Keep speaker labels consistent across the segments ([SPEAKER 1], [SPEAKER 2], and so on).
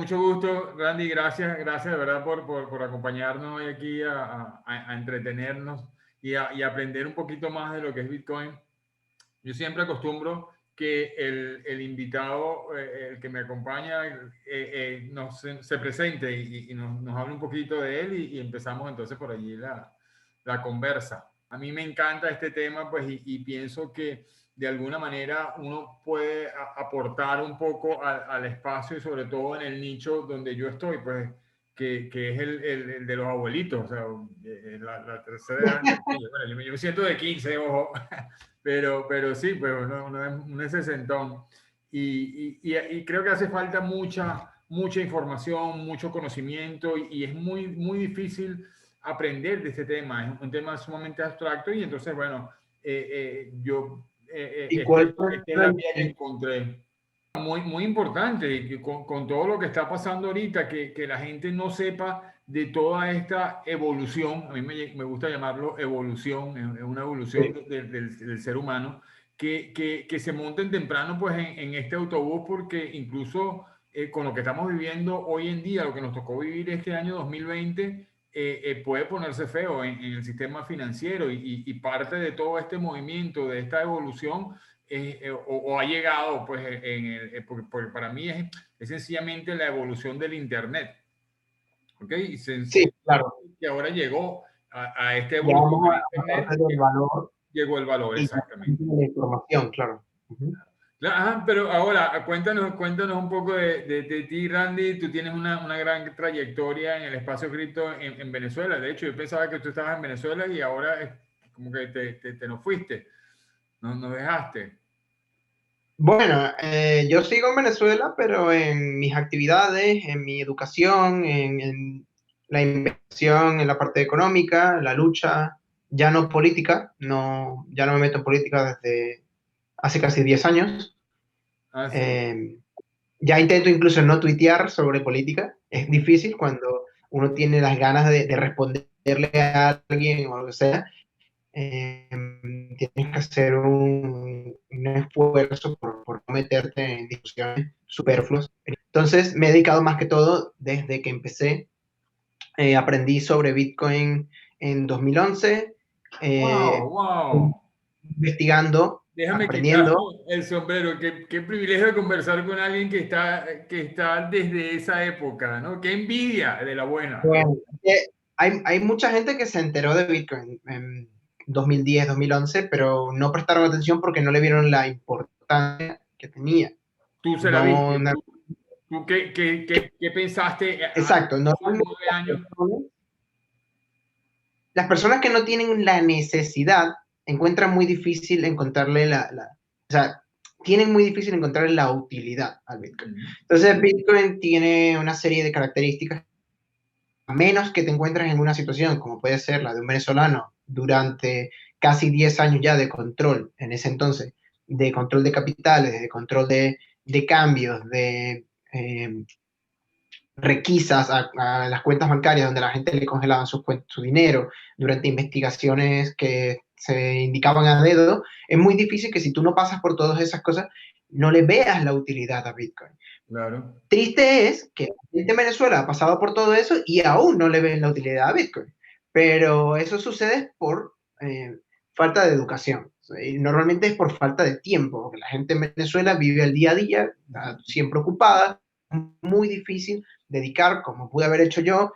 [SPEAKER 1] Mucho gusto, Randy. Gracias de verdad por acompañarnos hoy aquí a entretenernos y aprender un poquito más de lo que es Bitcoin. Yo siempre acostumbro que el invitado, el que me acompaña, se presente y nos hable un poquito de él y empezamos entonces por allí la conversa. A mí me encanta este tema, pues, y pienso que de alguna manera uno puede aportar un poco al espacio y sobre todo en el nicho donde yo estoy, pues, que es el de los abuelitos, o sea, la tercera edad. Bueno, yo me siento de 15, ojo, pero sí, pues uno es sesentón. Y creo que hace falta mucha información, mucho conocimiento y es muy difícil aprender de este tema. Es un tema sumamente abstracto y entonces, bueno, yo,
[SPEAKER 2] ¿Y cuál
[SPEAKER 1] esta es
[SPEAKER 2] fue
[SPEAKER 1] la
[SPEAKER 2] el-
[SPEAKER 1] vía que encontré. Muy importante, y que con todo lo que está pasando ahorita, que la gente no sepa de toda esta evolución, a mí me gusta llamarlo evolución, es una evolución
[SPEAKER 2] Sí,
[SPEAKER 1] del ser humano, que se monten temprano pues en este autobús, porque incluso con lo que estamos viviendo hoy en día, lo que nos tocó vivir este año 2020, puede ponerse feo en el sistema financiero y parte de todo este movimiento, de esta evolución o ha llegado, pues, porque para mí es sencillamente la evolución del Internet, ¿ok? Y
[SPEAKER 2] sí, claro.
[SPEAKER 1] que ahora llegó a esta
[SPEAKER 2] Ya
[SPEAKER 1] evolución
[SPEAKER 2] vamos
[SPEAKER 1] del
[SPEAKER 2] a
[SPEAKER 1] Internet,
[SPEAKER 2] parte del valor
[SPEAKER 1] llegó el valor,
[SPEAKER 2] y ya
[SPEAKER 1] exactamente.
[SPEAKER 2] de la información, claro. Ujú.
[SPEAKER 1] Ajá, pero ahora cuéntanos un poco de ti, Randy. Tú tienes una gran trayectoria en el espacio cripto en Venezuela. De hecho, yo pensaba que tú estabas en Venezuela y ahora es como que te nos fuiste, nos dejaste.
[SPEAKER 2] Bueno, yo sigo en Venezuela, pero en mis actividades, en mi educación, en la inversión, en la parte económica, la lucha, ya no política, no, ya no me meto en política desde hace casi 10 años.
[SPEAKER 1] Ah, sí.
[SPEAKER 2] Eh, ya intento incluso no tuitear sobre política. Es difícil cuando uno tiene las ganas de responderle a alguien o lo que sea. Tienes que hacer un esfuerzo por no meterte en discusiones superfluas. Entonces me he dedicado más que todo desde que empecé. Aprendí sobre Bitcoin en 2011,
[SPEAKER 1] Wow,
[SPEAKER 2] eh,
[SPEAKER 1] wow.
[SPEAKER 2] investigando,
[SPEAKER 1] Déjame quitarme
[SPEAKER 2] aprendiendo.
[SPEAKER 1] el sombrero. Qué privilegio de conversar con alguien que está desde esa época, ¿no? Qué envidia de la buena.
[SPEAKER 2] Bueno, hay mucha gente que se enteró de Bitcoin en 2010, 2011, pero no prestaron atención porque no le vieron la importancia que tenía.
[SPEAKER 1] Tú se la
[SPEAKER 2] No,
[SPEAKER 1] viste. ¿Tú qué pensaste a los
[SPEAKER 2] exacto, normalmente
[SPEAKER 1] 9 años?
[SPEAKER 2] las personas que no tienen la necesidad encuentran muy difícil encontrarle o sea, tienen muy difícil encontrarle la utilidad al Bitcoin.
[SPEAKER 1] Ujú.
[SPEAKER 2] Entonces, Bitcoin tiene una serie de características, a menos que te encuentres en una situación como puede ser la de un venezolano durante casi 10 años ya de control, en ese entonces, de control de capitales, de control de cambios, de requisas a las cuentas bancarias donde la gente le congelaban su dinero durante investigaciones que se indicaban a dedo, es muy difícil que si tú no pasas por todas esas cosas, no le veas la utilidad a Bitcoin.
[SPEAKER 1] Claro.
[SPEAKER 2] Triste es que la gente en Venezuela ha pasado por todo eso y aún no le ven la utilidad a Bitcoin. Pero eso sucede por falta de educación. Y normalmente es por falta de tiempo, porque la gente en Venezuela vive el día a día, está siempre ocupada, muy difícil dedicar, como pude haber hecho yo,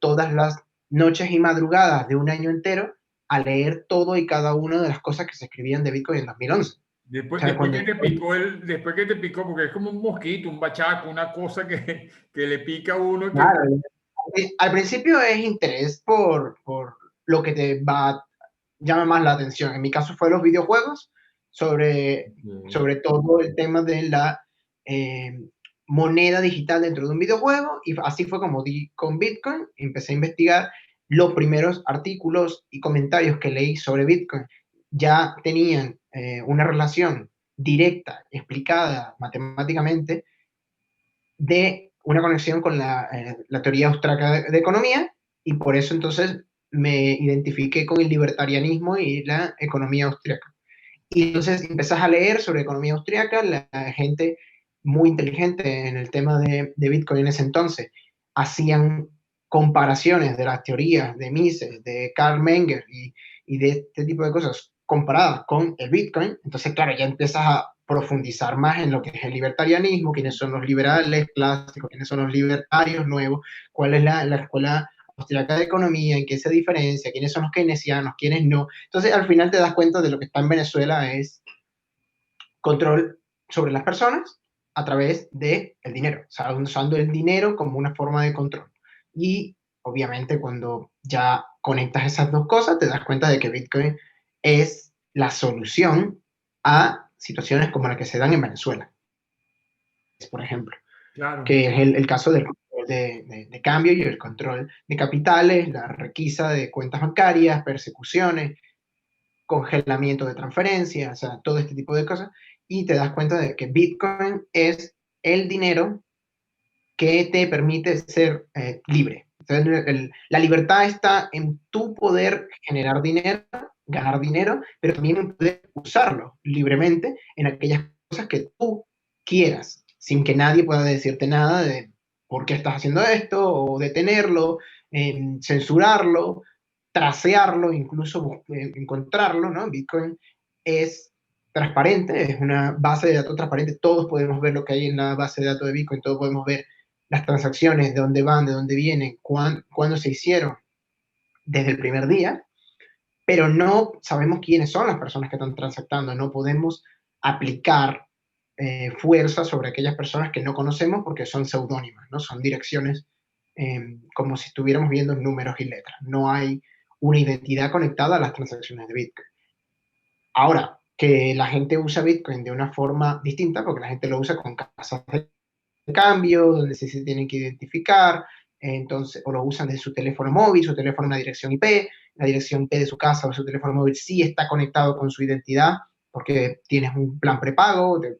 [SPEAKER 2] todas las noches y madrugadas de un año entero a leer todo y cada una de las cosas que se escribían de Bitcoin en 2011. O
[SPEAKER 1] Después,
[SPEAKER 2] sea,
[SPEAKER 1] después
[SPEAKER 2] cuando
[SPEAKER 1] que te picó después que te picó, porque es como un mosquito, un bachaco, una cosa que le pica a uno que.
[SPEAKER 2] claro, al principio es interés por lo que te llama más la atención. En mi caso fue los videojuegos, sobre todo el tema de la eh, moneda digital dentro de un videojuego, y así fue como di con Bitcoin, empecé a investigar. Los primeros artículos y comentarios que leí sobre Bitcoin ya tenían una relación directa, explicada matemáticamente, de una conexión con la teoría austriaca de economía, y por eso entonces me identifiqué con el libertarianismo y la economía austriaca. Y entonces empezás a leer sobre economía austriaca, la gente muy inteligente en el tema de Bitcoin en ese entonces, hacían comparaciones de las teorías de Mises, de Karl Menger y de este tipo de cosas comparadas con el Bitcoin, entonces, claro, ya empiezas a profundizar más en lo que es el libertarianismo, quiénes son los liberales clásicos, quiénes son los libertarios nuevos, cuál es la escuela austriaca de economía, en qué se diferencia, quiénes son los keynesianos, quiénes no. Entonces, al final te das cuenta de lo que está en Venezuela es control sobre las personas a través del dinero, o sea, usando el dinero como una forma de control. Y obviamente cuando ya conectas esas dos cosas, te das cuenta de que Bitcoin es la solución a situaciones como la que se dan en Venezuela, por ejemplo,
[SPEAKER 1] Claro.
[SPEAKER 2] que es el caso del control de cambio y el control de capitales, la requisa de cuentas bancarias, persecuciones, congelamiento de transferencias, o sea, todo este tipo de cosas, y te das cuenta de que Bitcoin es el dinero que te permite ser libre. Entonces, la libertad está en tu poder generar dinero, ganar dinero, pero también en poder usarlo libremente en aquellas cosas que tú quieras, sin que nadie pueda decirte nada de por qué estás haciendo esto, o detenerlo, censurarlo, tracearlo, incluso encontrarlo, ¿no? Bitcoin es transparente, es una base de datos transparente, todos podemos ver lo que hay en la base de datos de Bitcoin, todos podemos ver las transacciones, de dónde van, de dónde vienen, cuándo se hicieron desde el primer día, pero no sabemos quiénes son las personas que están transactando, no podemos aplicar fuerza sobre aquellas personas que no conocemos porque son seudónimas, ¿no? Son direcciones como si estuviéramos viendo números y letras. No hay una identidad conectada a las transacciones de Bitcoin. Ahora, que la gente usa Bitcoin de una forma distinta, porque la gente lo usa con casas de cambio, donde se tienen que identificar, entonces, o lo usan de su teléfono móvil, su teléfono una dirección IP, la dirección IP de su casa o su teléfono móvil sí está conectado con su identidad, porque tienes un plan prepago de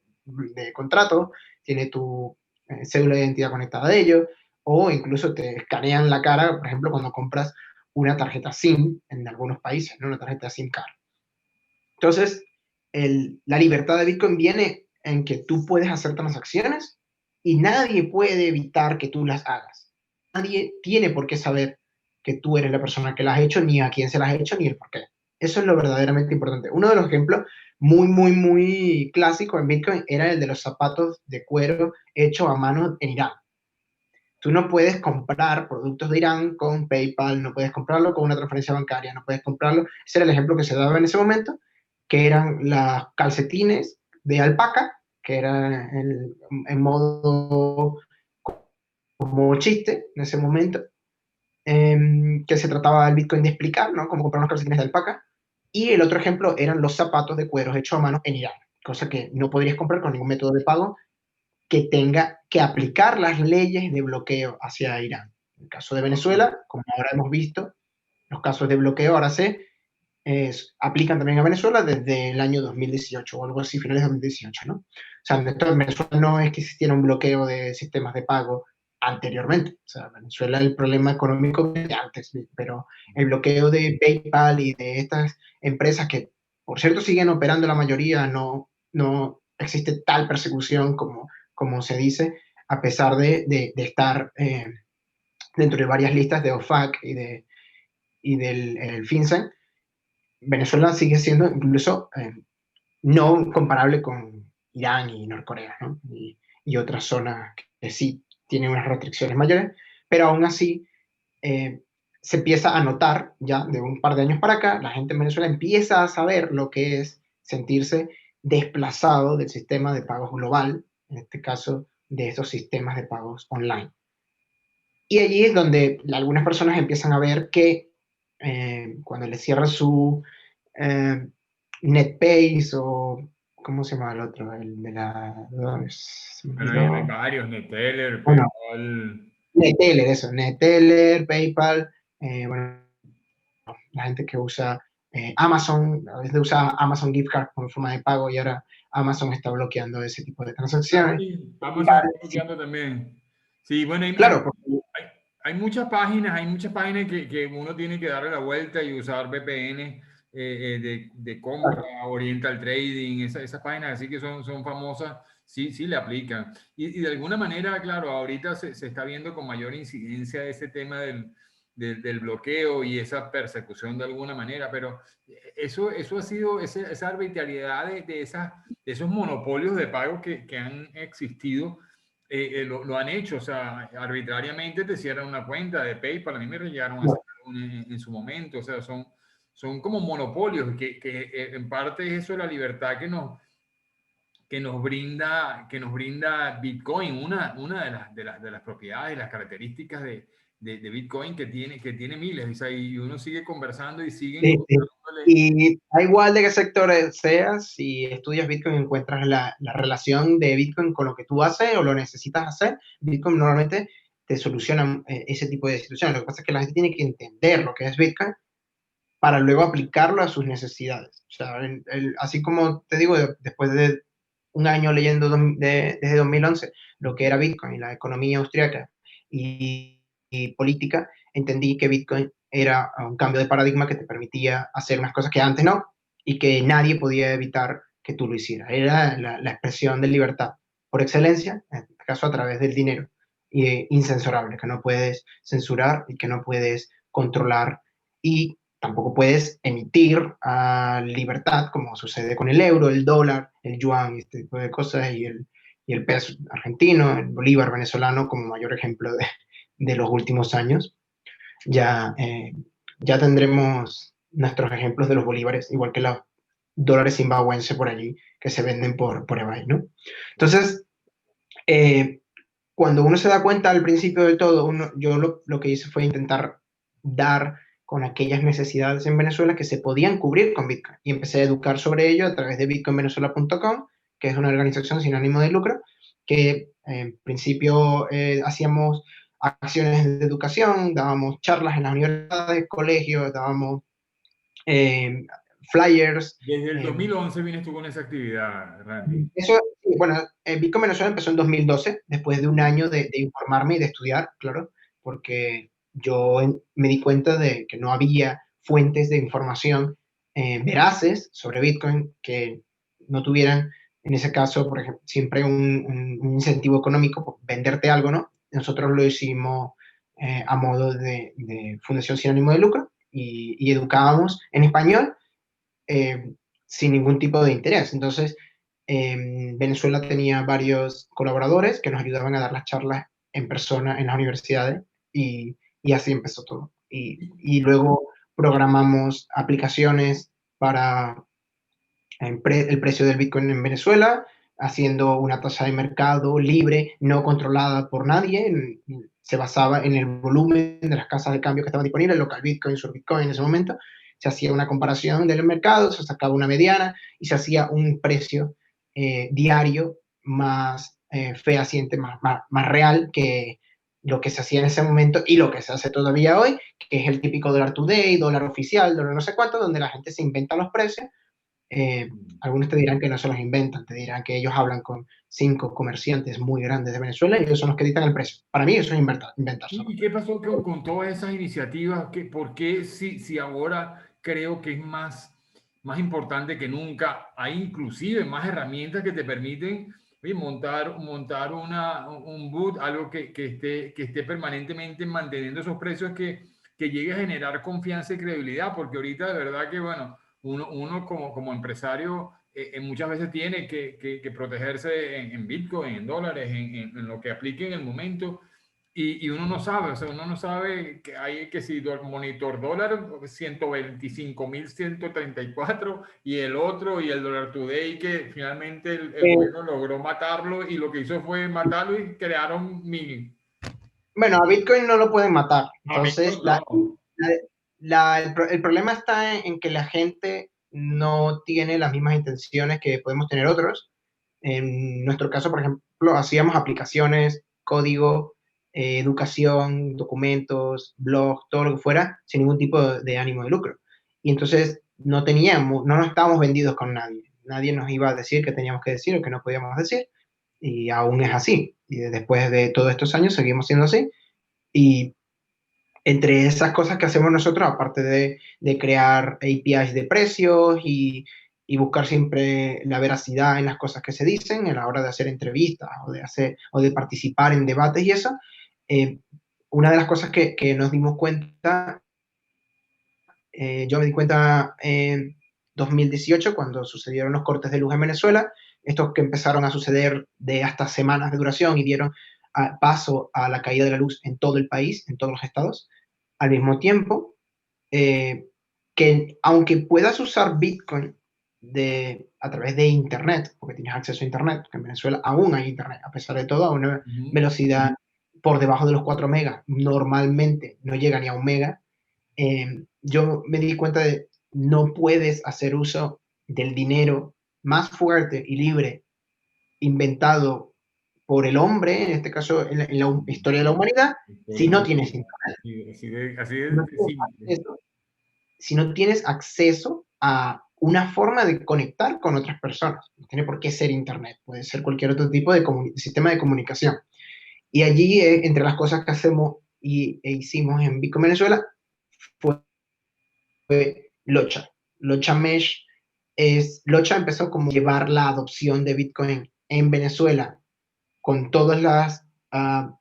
[SPEAKER 2] contrato, tiene tu cédula de identidad conectada a ello, o incluso te escanean la cara, por ejemplo, cuando compras una tarjeta SIM en algunos países, ¿no? Una tarjeta SIM card. Entonces, la libertad de Bitcoin viene en que tú puedes hacer transacciones y nadie puede evitar que tú las hagas. Nadie tiene por qué saber que tú eres la persona que las ha hecho, ni a quién se las ha hecho, ni el por qué. Eso es lo verdaderamente importante. Uno de los ejemplos muy clásico en Bitcoin era el de los zapatos de cuero hechos a mano en Irán. Tú no puedes comprar productos de Irán con PayPal, no puedes comprarlo con una transferencia bancaria, no puedes comprarlo. Ese era el ejemplo que se daba en ese momento, que eran las calcetines de alpaca, que era en modo como chiste en ese momento, que se trataba del Bitcoin de explicar, ¿no? Cómo comprar unos calcetines de alpaca. Y el otro ejemplo eran los zapatos de cuero hechos a mano en Irán, cosa que no podrías comprar con ningún método de pago que tenga que aplicar las leyes de bloqueo hacia Irán. En el caso de Venezuela, como ahora hemos visto, los casos de bloqueo ahora aplican también a Venezuela desde el año 2018 o algo así, finales de 2018, ¿no? O sea, en Venezuela no es que existiera un bloqueo de sistemas de pago anteriormente. O sea, Venezuela el problema económico de antes, pero el bloqueo de PayPal y de estas empresas que, por cierto, siguen operando la mayoría, no existe tal persecución como se dice, a pesar de estar dentro de varias listas de OFAC y del FinCEN. Venezuela sigue siendo incluso no comparable con Irán y Norcorea, ¿no? Y otras zonas que sí tienen unas restricciones mayores, pero aún así se empieza a notar ya de un par de años para acá, la gente en Venezuela empieza a saber lo que es sentirse desplazado del sistema de pagos global, en este caso de estos sistemas de pagos online. Y allí es donde algunas personas empiezan a ver que cuando les cierra su NetPace o ¿cómo se llama el otro? El de la... Se me
[SPEAKER 1] Bueno, hay
[SPEAKER 2] olvidó.
[SPEAKER 1] varios, Neteller,
[SPEAKER 2] Bueno,
[SPEAKER 1] PayPal.
[SPEAKER 2] Neteller, eso, Neteller, PayPal, bueno, la gente que usa Amazon, a veces usa Amazon Gift Card como forma de pago y ahora Amazon está bloqueando ese tipo de
[SPEAKER 1] Ah,
[SPEAKER 2] transacciones.
[SPEAKER 1] sí,
[SPEAKER 2] Y
[SPEAKER 1] Amazon está bloqueando también. Sí, bueno,
[SPEAKER 2] claro, porque,
[SPEAKER 1] hay muchas páginas que uno tiene que darle la vuelta y usar VPN de compra,
[SPEAKER 2] claro,
[SPEAKER 1] Oriental Trading, esas páginas así que son famosas sí, sí le aplican. Y de alguna manera, claro, ahorita se está viendo con mayor incidencia ese tema del bloqueo y esa persecución de alguna manera, pero eso ha sido esa arbitrariedad de esos monopolios de pago que han existido. Lo han hecho, o sea, arbitrariamente te cierran una cuenta de PayPal, a mí me llegaron a
[SPEAKER 2] No.
[SPEAKER 1] cerrar en su momento, o sea, son como monopolios, que en parte es eso la libertad que nos brinda Bitcoin, una de las propiedades, las características de Bitcoin que tiene miles, o sea, y uno sigue conversando y sigue
[SPEAKER 2] Sí, sí.
[SPEAKER 1] encontrándole.
[SPEAKER 2] Y da igual de qué sector seas, si estudias Bitcoin encuentras la relación de Bitcoin con lo que tú haces o lo necesitas hacer. Bitcoin normalmente te soluciona ese tipo de situaciones. Lo que pasa es que la gente tiene que entender lo que es Bitcoin para luego aplicarlo a sus necesidades. O sea, así como te digo, después de un año leyendo desde 2011 lo que era Bitcoin y la economía austríaca y política, entendí que Bitcoin era un cambio de paradigma que te permitía hacer unas cosas que antes no y que nadie podía evitar que tú lo hicieras. Era la expresión de libertad por excelencia, en este caso a través del dinero, incensurable, que no puedes censurar y que no puedes controlar y tampoco puedes emitir a libertad, como sucede con el euro, el dólar, el yuan, este tipo de cosas, y el peso argentino, el bolívar venezolano como mayor ejemplo de los últimos años. Ya, ya tendremos nuestros ejemplos de los bolívares, igual que los dólares zimbabuenses por allí, que se venden por eBay, ¿no? Entonces, eh, cuando uno se da cuenta al principio del todo, yo lo que hice fue intentar dar con aquellas necesidades en Venezuela que se podían cubrir con Bitcoin. Y empecé a educar sobre ello a través de bitcoinvenezuela.com, que es una organización sin ánimo de lucro, que en principio hacíamos acciones de educación, dábamos charlas en las universidades, colegios, dábamos eh, flyers.
[SPEAKER 1] Desde el
[SPEAKER 2] eh,
[SPEAKER 1] 2011 vienes tú con esa actividad, Randy.
[SPEAKER 2] Eso, sí, bueno, Bitcoin Venezuela empezó en 2012, después de un año de informarme y de estudiar, claro, porque yo me di cuenta de que no había fuentes de información veraces sobre Bitcoin que no tuvieran, en ese caso, por ejemplo, siempre un incentivo económico por venderte algo, ¿no? Nosotros lo hicimos a modo de fundación sin ánimo de lucro y educábamos en español eh, sin ningún tipo de interés. Entonces, Venezuela tenía varios colaboradores que nos ayudaban a dar las charlas en persona en las universidades y así empezó todo. Y luego programamos aplicaciones para el precio del Bitcoin en Venezuela, haciendo una tasa de mercado libre, no controlada por nadie. Se basaba en el volumen de las casas de cambio que estaban disponibles, local Bitcoin, sur Bitcoin en ese momento. Se hacía una comparación del mercado, se sacaba una mediana y se hacía un precio diario más fehaciente, más real que lo que se hacía en ese momento y lo que se hace todavía hoy, que es el típico dólar today, dólar oficial, dólar no sé cuánto, donde la gente se inventa los precios. eh, Algunos te dirán que no se los inventan, te dirán que ellos hablan con 5 comerciantes muy grandes de Venezuela y ellos son los que dictan el precio. Para mí eso es inventar
[SPEAKER 1] ¿Y
[SPEAKER 2] solo.
[SPEAKER 1] qué pasó con todas esas iniciativas? ¿Por qué si ahora creo que es más importante que nunca? Hay inclusive más herramientas que te permiten, oye, montar un boot, algo que esté permanentemente manteniendo esos precios que llegue a generar confianza y credibilidad, porque ahorita de verdad que, bueno, uno como empresario muchas veces tiene que protegerse en Bitcoin, en dólares, en lo que aplique en el momento. Y uno no sabe, o sea, uno no sabe que hay que si el monitor dólar 125.134 y el otro y el dólar today que finalmente el
[SPEAKER 2] Eh,
[SPEAKER 1] gobierno logró matarlo y lo que hizo fue matarlo y crearon mini.
[SPEAKER 2] bueno, a Bitcoin no lo pueden matar.
[SPEAKER 1] A
[SPEAKER 2] Entonces,
[SPEAKER 1] Bitcoin no.
[SPEAKER 2] el problema está en que la gente no tiene las mismas intenciones que podemos tener otros. En nuestro caso, por ejemplo, hacíamos aplicaciones, código, educación, documentos, blogs, todo lo que fuera, sin ningún tipo de ánimo de lucro. Y entonces no nos estábamos vendidos con nadie. Nadie nos iba a decir qué teníamos que decir o qué no podíamos decir. Y aún es así. Y después de todos estos años seguimos siendo así. Y entre esas cosas que hacemos nosotros, aparte de crear APIs de precios y buscar siempre la veracidad en las cosas que se dicen a la hora de hacer entrevistas o de participar en debates y eso. Eh, una de las cosas que nos dimos cuenta, yo me di cuenta en 2018 cuando sucedieron los cortes de luz en Venezuela, estos que empezaron a suceder de hasta semanas de duración y dieron paso a la caída de la luz en todo el país, en todos los estados, al mismo tiempo, que aunque puedas usar Bitcoin a través de Internet, porque tienes acceso a Internet, porque en Venezuela aún hay Internet, a pesar de todo, a una velocidad por debajo de los 4 megas, normalmente no llega ni a 1 mega, yo me di cuenta de no puedes hacer uso del dinero más fuerte y libre inventado por el hombre, en este caso en la historia de la humanidad, si no tienes Internet.
[SPEAKER 1] Así de
[SPEAKER 2] No tienes
[SPEAKER 1] simple.
[SPEAKER 2] acceso si no tienes acceso a una forma de conectar con otras personas. No tiene por qué ser Internet, puede ser cualquier otro tipo de sistema de comunicación. Y allí, entre las cosas que hacemos e hicimos en Bitcoin Venezuela, fue Locha. Locha Mesh Locha empezó como llevar la adopción de Bitcoin en Venezuela con todas las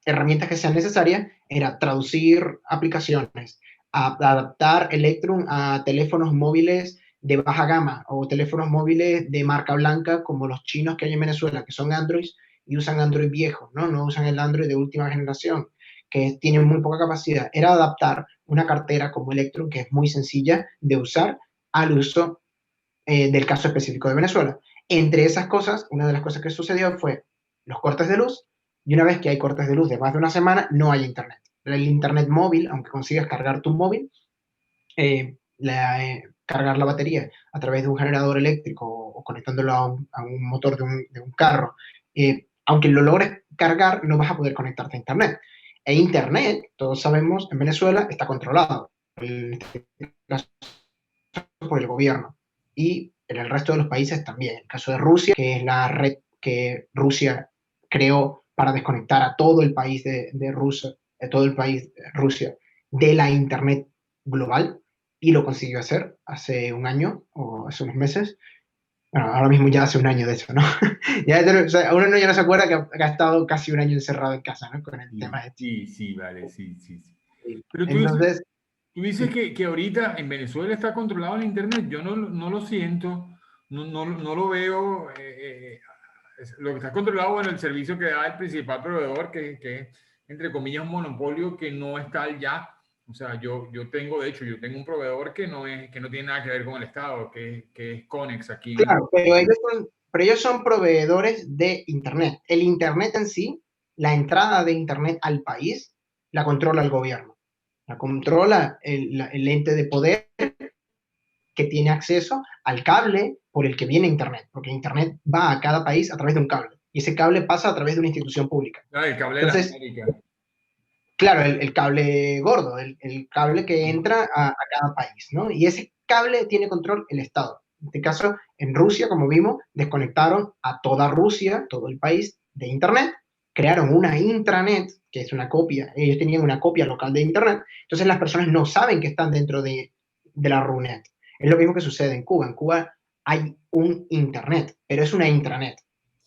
[SPEAKER 2] herramientas que sean necesarias, era traducir aplicaciones, adaptar Electrum a teléfonos móviles de baja gama o teléfonos móviles de marca blanca como los chinos que hay en Venezuela, que son Android y usan Android viejo, ¿no? No usan el Android de última generación, que tiene muy poca capacidad. Era adaptar una cartera como Electrum, que es muy sencilla de usar, al uso del caso específico de Venezuela. Entre esas cosas, una de las cosas que sucedió fue los cortes de luz, y una vez que hay cortes de luz de más de una semana, no hay internet. El internet móvil, aunque consigas cargar tu móvil, cargar la batería a través de un generador eléctrico o conectándolo a un motor de un carro, aunque lo logres cargar, no vas a poder conectarte a internet. E internet, todos sabemos, en Venezuela está controlado, en este caso por el gobierno. Y en el resto de los países también. En el caso de Rusia, que es la red que Rusia creó para desconectar a todo el país de Rusia, todo el país de Rusia, de la Internet global, y lo consiguió hacer hace un año o hace unos meses. Bueno, ahora mismo ya hace un año de eso, ¿no? Ya, o sea, uno ya no se acuerda que ha estado casi un año encerrado en casa, ¿no? Con el tema este.
[SPEAKER 1] Sí, sí, vale, sí, sí, sí.
[SPEAKER 2] Sí.
[SPEAKER 1] Pero
[SPEAKER 2] Entonces,
[SPEAKER 1] tú dices que ahorita en Venezuela está controlado el Internet. Yo no lo siento, no lo veo. Lo que está controlado, bueno, el servicio que da el principal proveedor, que es, entre comillas, un monopolio que no está ya. O sea, yo tengo, de hecho, yo tengo un proveedor que no tiene nada que ver con el Estado, que es Conex aquí en...
[SPEAKER 2] claro, pero ellos son proveedores de Internet. El Internet en sí, la entrada de Internet al país, la controla el gobierno. La controla el ente de poder que tiene acceso al cable por el que viene Internet, porque Internet va a cada país a través de un cable, y ese cable pasa a través de una institución pública.
[SPEAKER 1] Ah, el cable de las
[SPEAKER 2] Entonces,
[SPEAKER 1] Américas.
[SPEAKER 2] claro, el cable gordo, el cable que entra a cada país, ¿no? Y ese cable tiene control el Estado. En este caso, en Rusia, como vimos, desconectaron a toda Rusia, todo el país, de Internet, crearon una intranet, que es una copia, ellos tenían una copia local de Internet, entonces las personas no saben que están dentro de la RUNET. Es lo mismo que sucede en Cuba. En Cuba hay un Internet, pero es una intranet.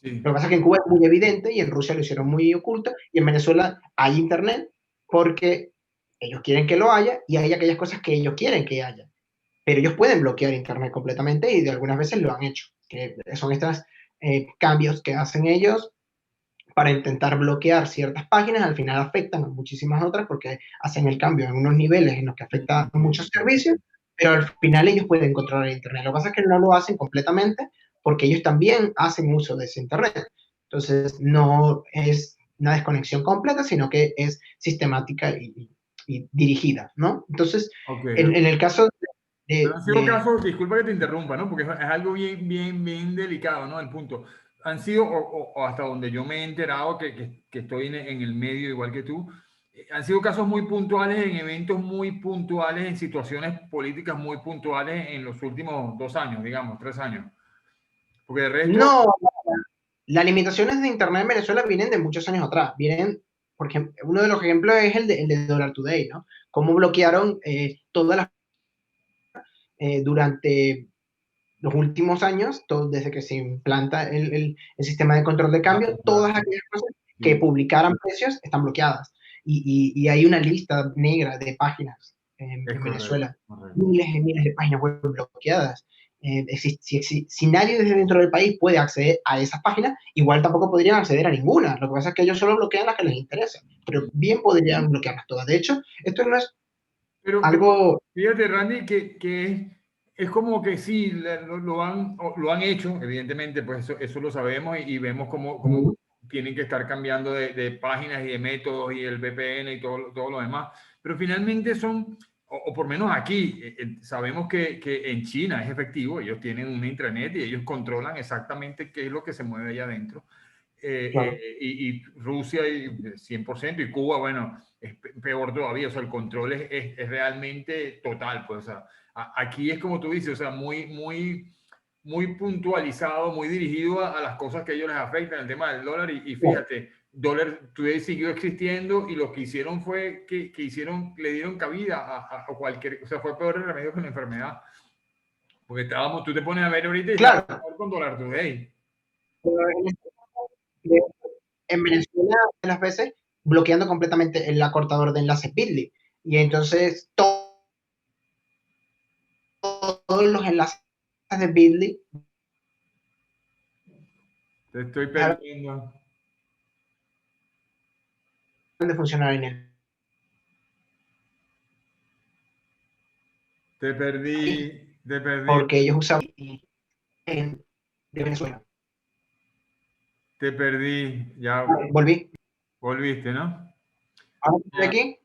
[SPEAKER 1] Sí.
[SPEAKER 2] Lo que pasa es que en Cuba es muy evidente y en Rusia lo hicieron muy oculto y en Venezuela hay Internet porque ellos quieren que lo haya y hay aquellas cosas que ellos quieren que haya. Pero ellos pueden bloquear Internet completamente y de algunas veces lo han hecho. Que son estos cambios que hacen ellos para intentar bloquear ciertas páginas, al final afectan a muchísimas otras porque hacen el cambio en unos niveles en los que afecta a muchos servicios, pero al final ellos pueden controlar el Internet. Lo que pasa es que no lo hacen completamente porque ellos también hacen uso de ese Internet. Entonces, no es una desconexión completa, sino que es sistemática y dirigida, ¿no? Entonces,
[SPEAKER 1] Ok.
[SPEAKER 2] en el caso
[SPEAKER 1] Pero
[SPEAKER 2] de,
[SPEAKER 1] han sido
[SPEAKER 2] de,
[SPEAKER 1] casos, disculpa que te interrumpa, ¿no? Porque es algo bien delicado, ¿no? El punto. Han sido, o hasta donde yo me he enterado, que estoy en el medio igual que tú, han sido casos muy puntuales, en eventos muy puntuales, en situaciones políticas muy puntuales en los últimos 2 años, digamos, 3 años. Porque el resto,
[SPEAKER 2] no, las limitaciones de Internet en Venezuela vienen de muchos años atrás. Vienen, por ejemplo, uno de los ejemplos es el de Dollar Today, ¿no? Cómo bloquearon todas las durante los últimos años, desde que se implanta el sistema de control de cambio, todas aquellas cosas que publicaran precios están bloqueadas. Y hay una lista negra de páginas en Venezuela, miles y miles de páginas web bloqueadas. Si nadie desde dentro del país puede acceder a esas páginas, igual tampoco podrían acceder a ninguna. Lo que pasa es que ellos solo bloquean las que les interesan, pero bien podrían bloquearlas todas. De hecho, esto no es algo...
[SPEAKER 1] Fíjate, Randy, que es como que sí, lo han hecho, evidentemente, pues eso lo sabemos y vemos cómo tienen que estar cambiando de páginas y de métodos y el VPN y todo lo demás, pero finalmente son, o por menos aquí, sabemos que en China es efectivo, ellos tienen una intranet y ellos controlan exactamente qué es lo que se mueve allá adentro.
[SPEAKER 2] Claro.
[SPEAKER 1] Y Rusia 100% y Cuba, bueno, es peor todavía, o sea, el control es realmente total, pues, o sea, aquí es como tú dices, o sea, muy puntualizado, muy dirigido a las cosas que a ellos les afectan, el tema del dólar, y fíjate, dólar today siguió existiendo y lo que hicieron fue que le dieron cabida a cualquier, o sea, fue peor el remedio que la enfermedad, porque tú te pones a ver ahorita y
[SPEAKER 2] Claro.
[SPEAKER 1] estábamos con dólar today.
[SPEAKER 2] En Venezuela, las veces, bloqueando completamente el acortador de enlaces Bitly. Y entonces todos los enlaces de Bitly
[SPEAKER 1] Te estoy perdiendo.
[SPEAKER 2] de funcionar en el
[SPEAKER 1] Te perdí, te perdí,
[SPEAKER 2] porque ellos usaban en de Venezuela.
[SPEAKER 1] te perdí. Ya
[SPEAKER 2] Volví.
[SPEAKER 1] volviste, ¿no?
[SPEAKER 2] ¿Ahora estoy aquí?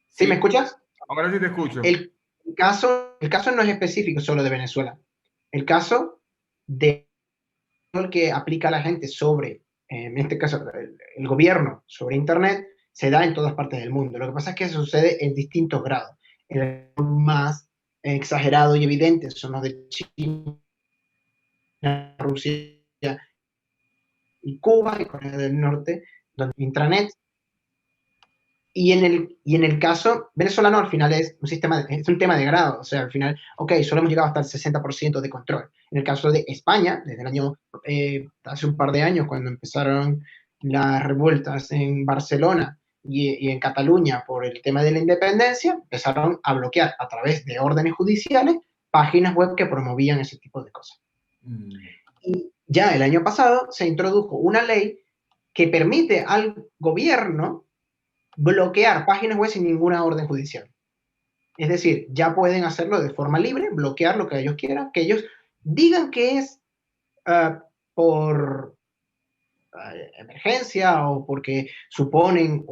[SPEAKER 2] ¿Sí me
[SPEAKER 1] Sí,
[SPEAKER 2] escuchas?
[SPEAKER 1] ahora sí te escucho.
[SPEAKER 2] El caso no es específico solo de Venezuela. El caso de el que aplica la gente sobre, en este caso, el gobierno sobre Internet, se da en todas partes del mundo. Lo que pasa es que sucede en distintos grados. El más exagerado y evidente son los de China, Rusia y Cuba y Corea del Norte, donde intranet. Y en el caso venezolano, al final es un tema de grado. O sea, al final, ok, solo hemos llegado hasta el 60% de control. En el caso de España, desde el año, hace un par de años, cuando empezaron las revueltas en Barcelona y en Cataluña por el tema de la independencia, empezaron a bloquear a través de órdenes judiciales páginas web que promovían ese tipo de cosas. Y ya el año pasado se introdujo una ley que permite al gobierno bloquear páginas web sin ninguna orden judicial. Es decir, ya pueden hacerlo de forma libre, bloquear lo que ellos quieran, que ellos digan que es por emergencia o porque suponen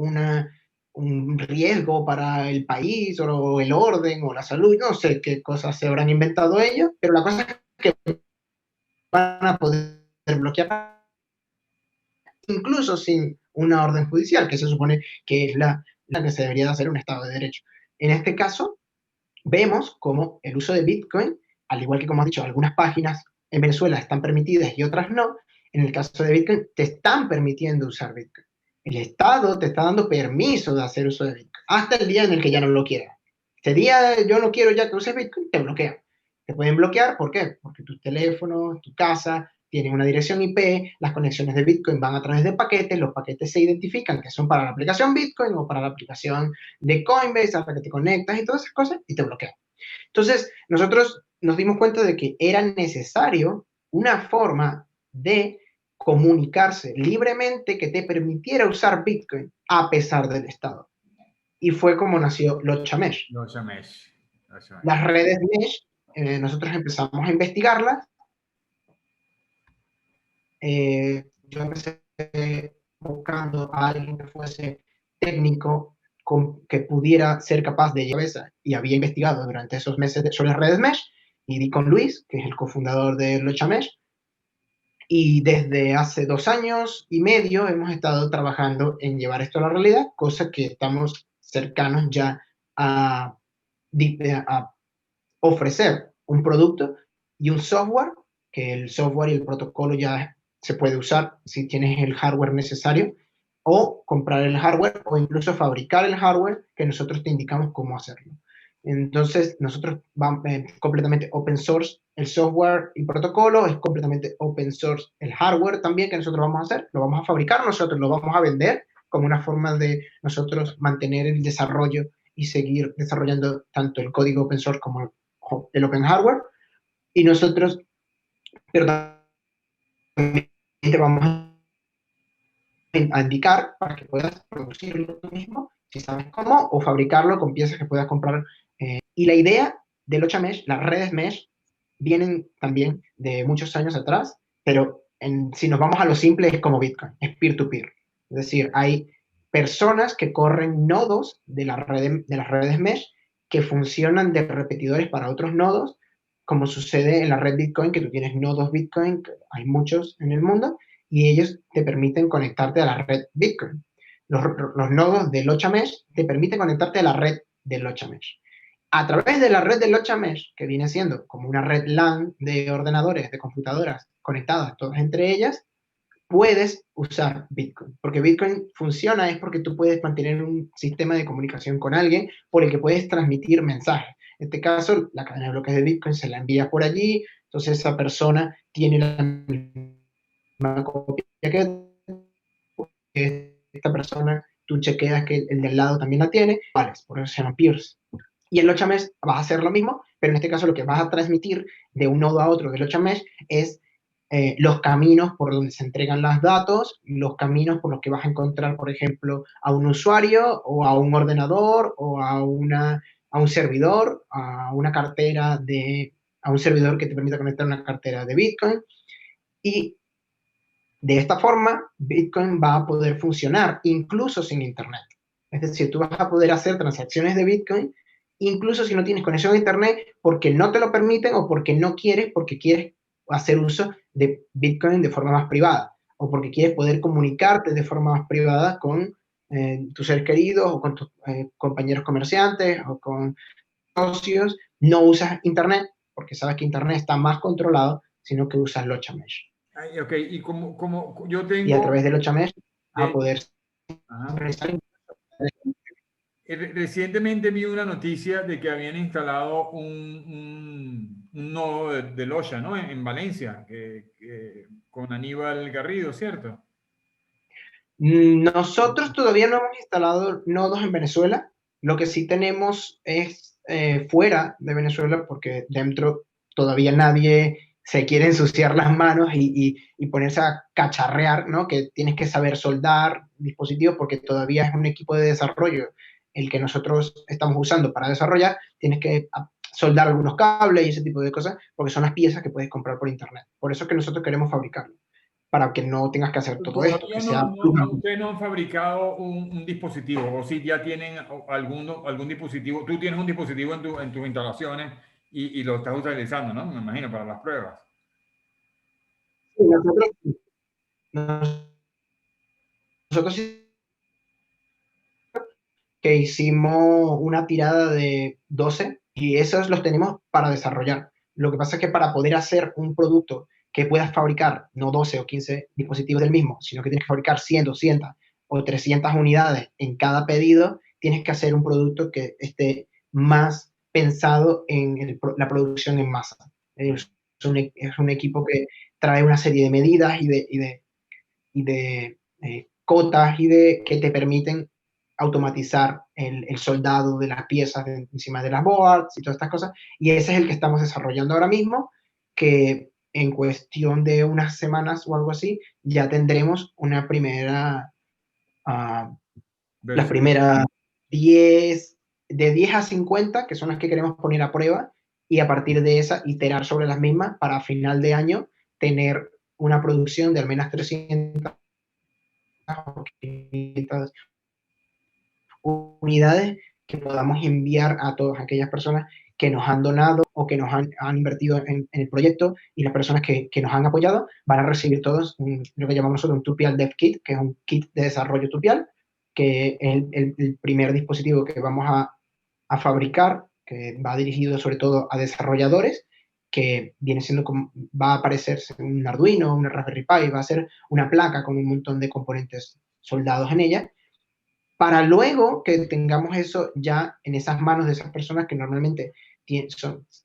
[SPEAKER 2] un riesgo para el país o el orden o la salud, no sé qué cosas se habrán inventado ellos, pero la cosa es que van a poder bloquear incluso sin una orden judicial, que se supone que es la que se debería de hacer un Estado de Derecho. En este caso, vemos como el uso de Bitcoin, al igual que como has dicho, algunas páginas en Venezuela están permitidas y otras no, en el caso de Bitcoin te están permitiendo usar Bitcoin. El Estado te está dando permiso de hacer uso de Bitcoin, hasta el día en el que ya no lo quieras. Este día yo no quiero ya que uses Bitcoin, te bloquean. Te pueden bloquear, ¿por qué? Porque tu teléfono, tu casa, tienen una dirección IP, las conexiones de Bitcoin van a través de paquetes, los paquetes se identifican que son para la aplicación Bitcoin o para la aplicación de Coinbase, a la que te conectas y todas esas cosas, y te bloquean. Entonces, nosotros nos dimos cuenta de que era necesario una forma de comunicarse libremente que te permitiera usar Bitcoin a pesar del Estado. Y fue como nació Locha Mesh. Las redes Mesh, nosotros empezamos a investigarlas. Yo empecé buscando a alguien que fuese técnico que pudiera ser capaz de llevar esa, y había investigado durante esos meses sobre las redes Mesh, y di con Luis, que es el cofundador de Locha Mesh, y desde hace 2 años y medio hemos estado trabajando en llevar esto a la realidad, cosa que estamos cercanos ya a ofrecer un producto y un software, que el software y el protocolo ya se puede usar si tienes el hardware necesario, o comprar el hardware o incluso fabricar el hardware que nosotros te indicamos cómo hacerlo. Entonces, nosotros vamos completamente open source el software y protocolo, es completamente open source el hardware también que nosotros vamos a hacer, lo vamos a fabricar nosotros, lo vamos a vender como una forma de nosotros mantener el desarrollo y seguir desarrollando tanto el código open source como el open hardware. Y nosotros, pero también te vamos a indicar para que puedas producirlo tú mismo, si sabes cómo, o fabricarlo con piezas que puedas comprar. Y la idea del 8 Mesh, las redes Mesh, vienen también de muchos años atrás, pero si nos vamos a lo simple, es como Bitcoin, es peer-to-peer. Es decir, hay personas que corren nodos de las redes Mesh que funcionan de repetidores para otros nodos, como sucede en la red Bitcoin, que tú tienes nodos Bitcoin, que hay muchos en el mundo, y ellos te permiten conectarte a la red Bitcoin. Los nodos de Lochamesh te permiten conectarte a la red de Lochamesh. A través de la red de Lochamesh, que viene siendo como una red LAN de ordenadores, de computadoras conectadas todas entre ellas, puedes usar Bitcoin. Porque Bitcoin funciona es porque tú puedes mantener un sistema de comunicación con alguien por el que puedes transmitir mensajes. En este caso, la cadena de bloques de Bitcoin se la envía por allí, entonces esa persona tiene la misma copia que esta persona, tú chequeas que el del lado también la tiene, vale, por eso se llama peers. Y en Lochamesh vas a hacer lo mismo, pero en este caso lo que vas a transmitir de un nodo a otro de Lochamesh es los caminos por donde se entregan los datos, los caminos por los que vas a encontrar, por ejemplo, a un usuario o a un ordenador o a un servidor, a una cartera a un servidor que te permita conectar una cartera de Bitcoin. Y de esta forma, Bitcoin va a poder funcionar incluso sin Internet. Es decir, tú vas a poder hacer transacciones de Bitcoin incluso si no tienes conexión a Internet porque no te lo permiten o porque no quieres, porque quieres hacer uso de Bitcoin de forma más privada o porque quieres poder comunicarte de forma más privada con tus seres queridos o con tus compañeros comerciantes o con socios. No usas Internet porque sabes que Internet está más controlado, sino que usas Lochamesh.
[SPEAKER 1] Ay, ok, y como yo
[SPEAKER 2] Y a
[SPEAKER 1] tengo,
[SPEAKER 2] través de Lochamesh vas a
[SPEAKER 1] de,
[SPEAKER 2] poder
[SPEAKER 1] ajá.
[SPEAKER 2] realizar.
[SPEAKER 1] Recientemente vi una noticia de que habían instalado un nodo de Loya, ¿no? En Valencia, con Aníbal Garrido, ¿cierto?
[SPEAKER 2] Nosotros todavía no hemos instalado nodos en Venezuela. Lo que sí tenemos es fuera de Venezuela, porque dentro todavía nadie se quiere ensuciar las manos y ponerse a cacharrear, ¿no? Que tienes que saber soldar dispositivos, porque todavía es un equipo de desarrollo el que nosotros estamos usando para desarrollar. Tienes que soldar algunos cables y ese tipo de cosas, porque son las piezas que puedes comprar por internet. Por eso es que nosotros queremos fabricarlo, para que no tengas que hacer todo esto, que
[SPEAKER 1] Todavía
[SPEAKER 2] sea...
[SPEAKER 1] ustedes no han fabricado un dispositivo, o si ya tienen algún dispositivo, tú tienes un dispositivo en tus instalaciones y lo estás utilizando, ¿no? Me imagino, para las pruebas.
[SPEAKER 2] Nosotros sí que hicimos una tirada de 12 y esos los tenemos para desarrollar. Lo que pasa es que para poder hacer un producto que puedas fabricar no 12 o 15 dispositivos del mismo, sino que tienes que fabricar 100, 200 o 300 unidades en cada pedido, tienes que hacer un producto que esté más pensado en la producción en masa. Es un equipo que trae una serie de medidas y de cotas que te permiten automatizar el soldado de las piezas encima de las boards y todas estas cosas. Y ese es el que estamos desarrollando ahora mismo, que en cuestión de unas semanas o algo así, ya tendremos las
[SPEAKER 1] Versión.
[SPEAKER 2] primeras 10, de 10 a 50, que son las que queremos poner a prueba, y a partir de esa iterar sobre las mismas para a final de año tener una producción de al menos 300 o 500 unidades que podamos enviar a todas aquellas personas que nos han donado o que nos han invertido en el proyecto, y las personas que nos han apoyado van a recibir todos lo que llamamos nosotros un Tupial Dev Kit, que es un kit de desarrollo Tupial, que es el primer dispositivo que vamos a fabricar, que va dirigido sobre todo a desarrolladores, que viene siendo como, va a aparecerse un Arduino, una Raspberry Pi, va a ser una placa con un montón de componentes soldados en ella, para luego que tengamos eso ya en esas manos de esas personas que normalmente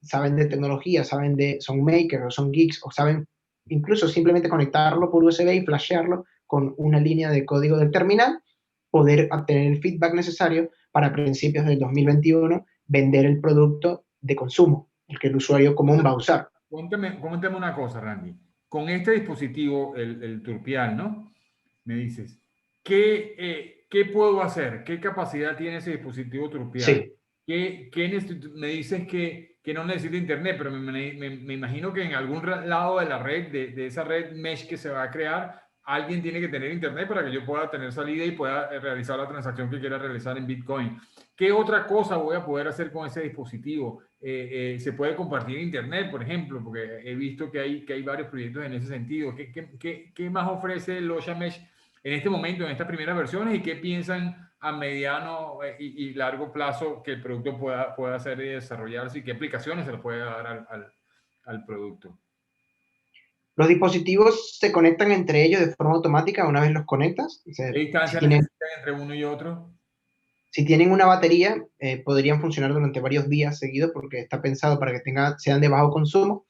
[SPEAKER 2] saben de tecnología, son makers o son geeks o saben incluso simplemente conectarlo por USB y flashearlo con una línea de código del terminal, poder obtener el feedback necesario para principios del 2021 vender el producto de consumo, el que el usuario común va a usar.
[SPEAKER 1] Cuéntame una cosa, Randy. Con este dispositivo, el Turpial, ¿no? Me dices, ¿qué puedo hacer? ¿Qué capacidad tiene ese dispositivo Turpial?
[SPEAKER 2] Sí.
[SPEAKER 1] Me dices que no necesita internet, pero me imagino que en algún lado de la red, de esa red mesh que se va a crear, alguien tiene que tener internet para que yo pueda tener salida y pueda realizar la transacción que quiera realizar en Bitcoin. ¿Qué otra cosa voy a poder hacer con ese dispositivo? ¿Se puede compartir internet, por ejemplo? Porque he visto que hay varios proyectos en ese sentido. ¿Qué más ofrece el Osha Mesh en este momento, en estas primeras versiones, y qué piensan a mediano y largo plazo que el producto pueda hacer y desarrollarse, y qué aplicaciones se le puede dar al producto?
[SPEAKER 2] Los dispositivos se conectan entre ellos de forma automática una vez los conectas. O sea,
[SPEAKER 1] ¿Qué distancia necesitan entre uno y otro?
[SPEAKER 2] si tienen una batería, podrían funcionar durante varios días seguidos porque está pensado para que sean de bajo consumo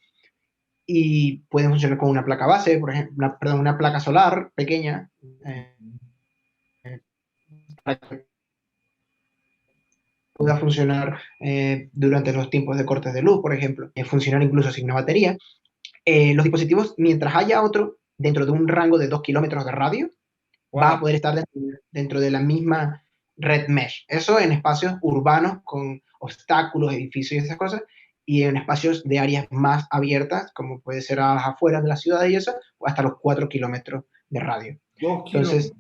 [SPEAKER 2] y pueden funcionar con una placa base, por ejemplo, una placa solar pequeña, para que pueda funcionar durante los tiempos de cortes de luz, por ejemplo, funcionar incluso sin una batería. Los dispositivos, mientras haya otro dentro de un rango de 2 kilómetros de radio, va
[SPEAKER 1] Wow.
[SPEAKER 2] a poder estar dentro de la misma red mesh. Eso en espacios urbanos con obstáculos, edificios y esas cosas, y en espacios de áreas más abiertas, como puede ser a las afueras de la ciudad y eso, hasta los 4 kilómetros de radio.
[SPEAKER 1] 2 kilómetros.
[SPEAKER 2] Entonces,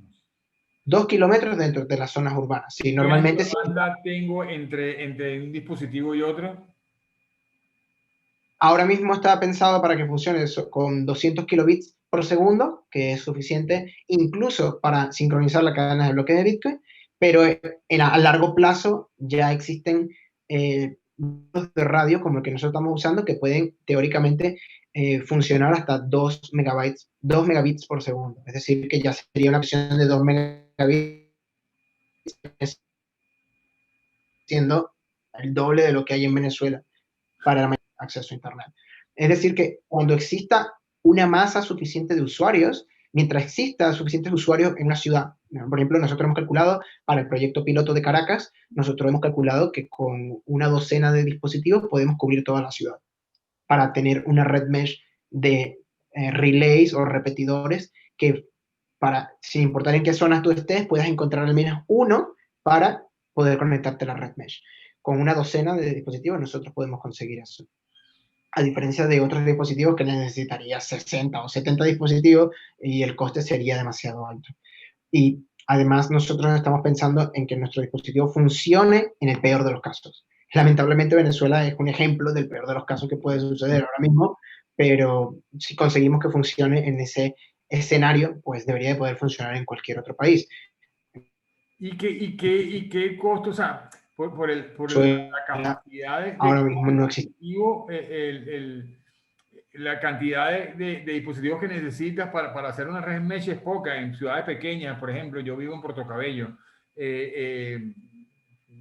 [SPEAKER 2] 2 kilómetros dentro de las zonas urbanas. Sí,
[SPEAKER 1] ¿Qué ancho
[SPEAKER 2] normalmente
[SPEAKER 1] de
[SPEAKER 2] sí.
[SPEAKER 1] banda tengo entre un dispositivo y otro?
[SPEAKER 2] Ahora mismo está pensado para que funcione eso, con 200 kilobits por segundo, que es suficiente incluso para sincronizar la cadena de bloque de Bitcoin, pero a largo plazo ya existen de radio como el que nosotros estamos usando que pueden teóricamente funcionar hasta 2 megabits por segundo. Es decir, que ya sería una versión de 2 megabits siendo el doble de lo que hay en Venezuela para el acceso a Internet. Es decir, que cuando exista una masa suficiente de usuarios, mientras exista suficientes usuarios en una ciudad, por ejemplo, nosotros hemos calculado para el proyecto piloto de Caracas, nosotros hemos calculado que con una docena de dispositivos podemos cubrir toda la ciudad para tener una red mesh de relays o repetidores que sin importar en qué zonas tú estés, puedas encontrar al menos uno para poder conectarte a la red mesh. Con una docena de dispositivos nosotros podemos conseguir eso. A diferencia de otros dispositivos que necesitaría 60 o 70 dispositivos y el coste sería demasiado alto. Y además nosotros estamos pensando en que nuestro dispositivo funcione en el peor de los casos. Lamentablemente Venezuela es un ejemplo del peor de los casos que puede suceder ahora mismo, pero si conseguimos que funcione en ese escenario, pues debería de poder funcionar en cualquier otro país.
[SPEAKER 1] ¿Y qué costo? O sea, por
[SPEAKER 2] Eso
[SPEAKER 1] la capacidad de
[SPEAKER 2] ahora mismo
[SPEAKER 1] cada
[SPEAKER 2] no existe.
[SPEAKER 1] dispositivo, la cantidad de dispositivos que necesitas para hacer una red mesh es poca. En ciudades pequeñas, por ejemplo, yo vivo en Puerto Cabello,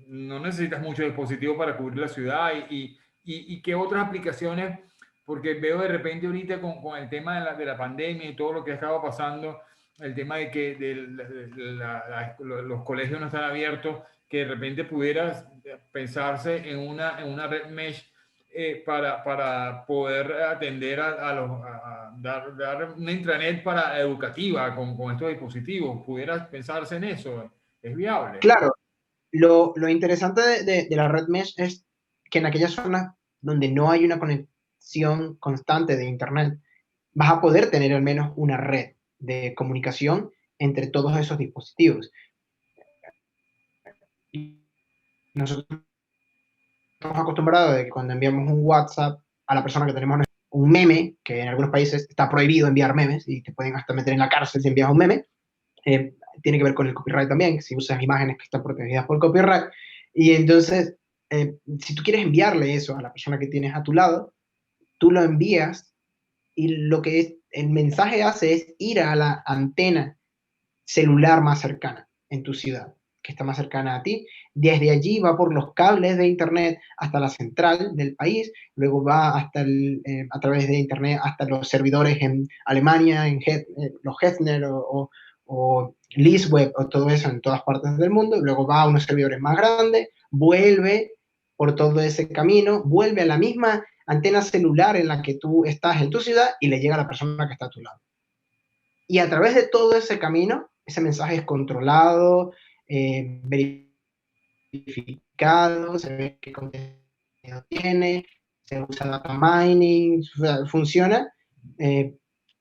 [SPEAKER 1] no necesitas mucho dispositivo para cubrir la ciudad. ¿Y qué otras aplicaciones? Porque veo de repente ahorita con el tema de la pandemia y todo lo que ha estado pasando, el tema de que los colegios no están abiertos, que de repente pudieras pensarse en una red mesh para poder atender dar una intranet educativa con estos dispositivos. ¿Pudieras pensarse en eso? ¿Es viable?
[SPEAKER 2] Claro, lo interesante de la red mesh es que en aquellas zonas donde no hay una conexión constante de Internet, vas a poder tener al menos una red de comunicación entre todos esos dispositivos. Y nosotros estamos acostumbrados de que cuando enviamos un WhatsApp a la persona que tenemos un meme, que en algunos países está prohibido enviar memes y te pueden hasta meter en la cárcel si envías un meme, tiene que ver con el copyright también, si usas imágenes que están protegidas por copyright. Y entonces, si tú quieres enviarle eso a la persona que tienes a tu lado, tú lo envías y lo que el mensaje hace es ir a la antena celular más cercana en tu ciudad. que está más cercana a ti. Desde allí va por los cables de Internet hasta la central del país, luego va hasta a través de Internet hasta los servidores en Alemania, los Hetzner o Lisweb o todo eso en todas partes del mundo, luego va a unos servidores más grandes, vuelve por todo ese camino, vuelve a la misma antena celular en la que tú estás en tu ciudad y le llega a la persona que está a tu lado. Y a través de todo ese camino, ese mensaje es controlado, verificado, se ve qué contenido tiene, se usa data mining, funciona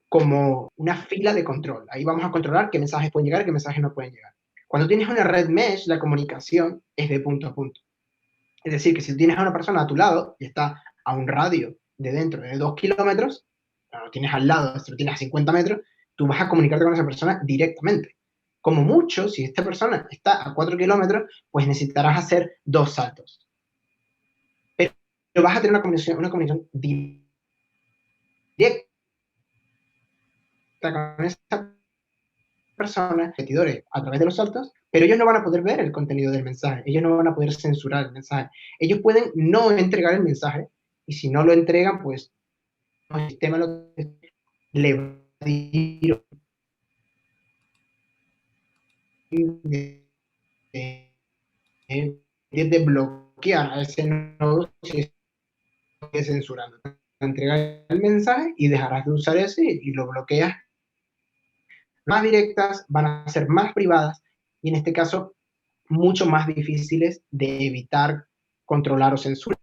[SPEAKER 2] como una fila de control. Ahí vamos a controlar qué mensajes pueden llegar y qué mensajes no pueden llegar. Cuando tienes una red mesh, la comunicación es de punto a punto. Es decir, que si tienes a una persona a tu lado y está a un radio de dentro de 2 kilómetros, lo tienes al lado, lo tienes a 50 metros, tú vas a comunicarte con esa persona directamente. Como mucho, si esta persona está a 4 kilómetros, pues necesitarás hacer 2 saltos. Pero vas a tener una comunicación directa con esa persona, repetidores a través de los saltos, pero ellos no van a poder ver el contenido del mensaje, ellos no van a poder censurar el mensaje. Ellos pueden no entregar el mensaje, y si no lo entregan, pues el sistema le va a decir de bloquear a ese nodo si sigue censurando. Entregar el mensaje y dejarás de usar ese y lo bloqueas. Más directas, van a ser más privadas y en este caso mucho más difíciles de evitar, controlar o censurar.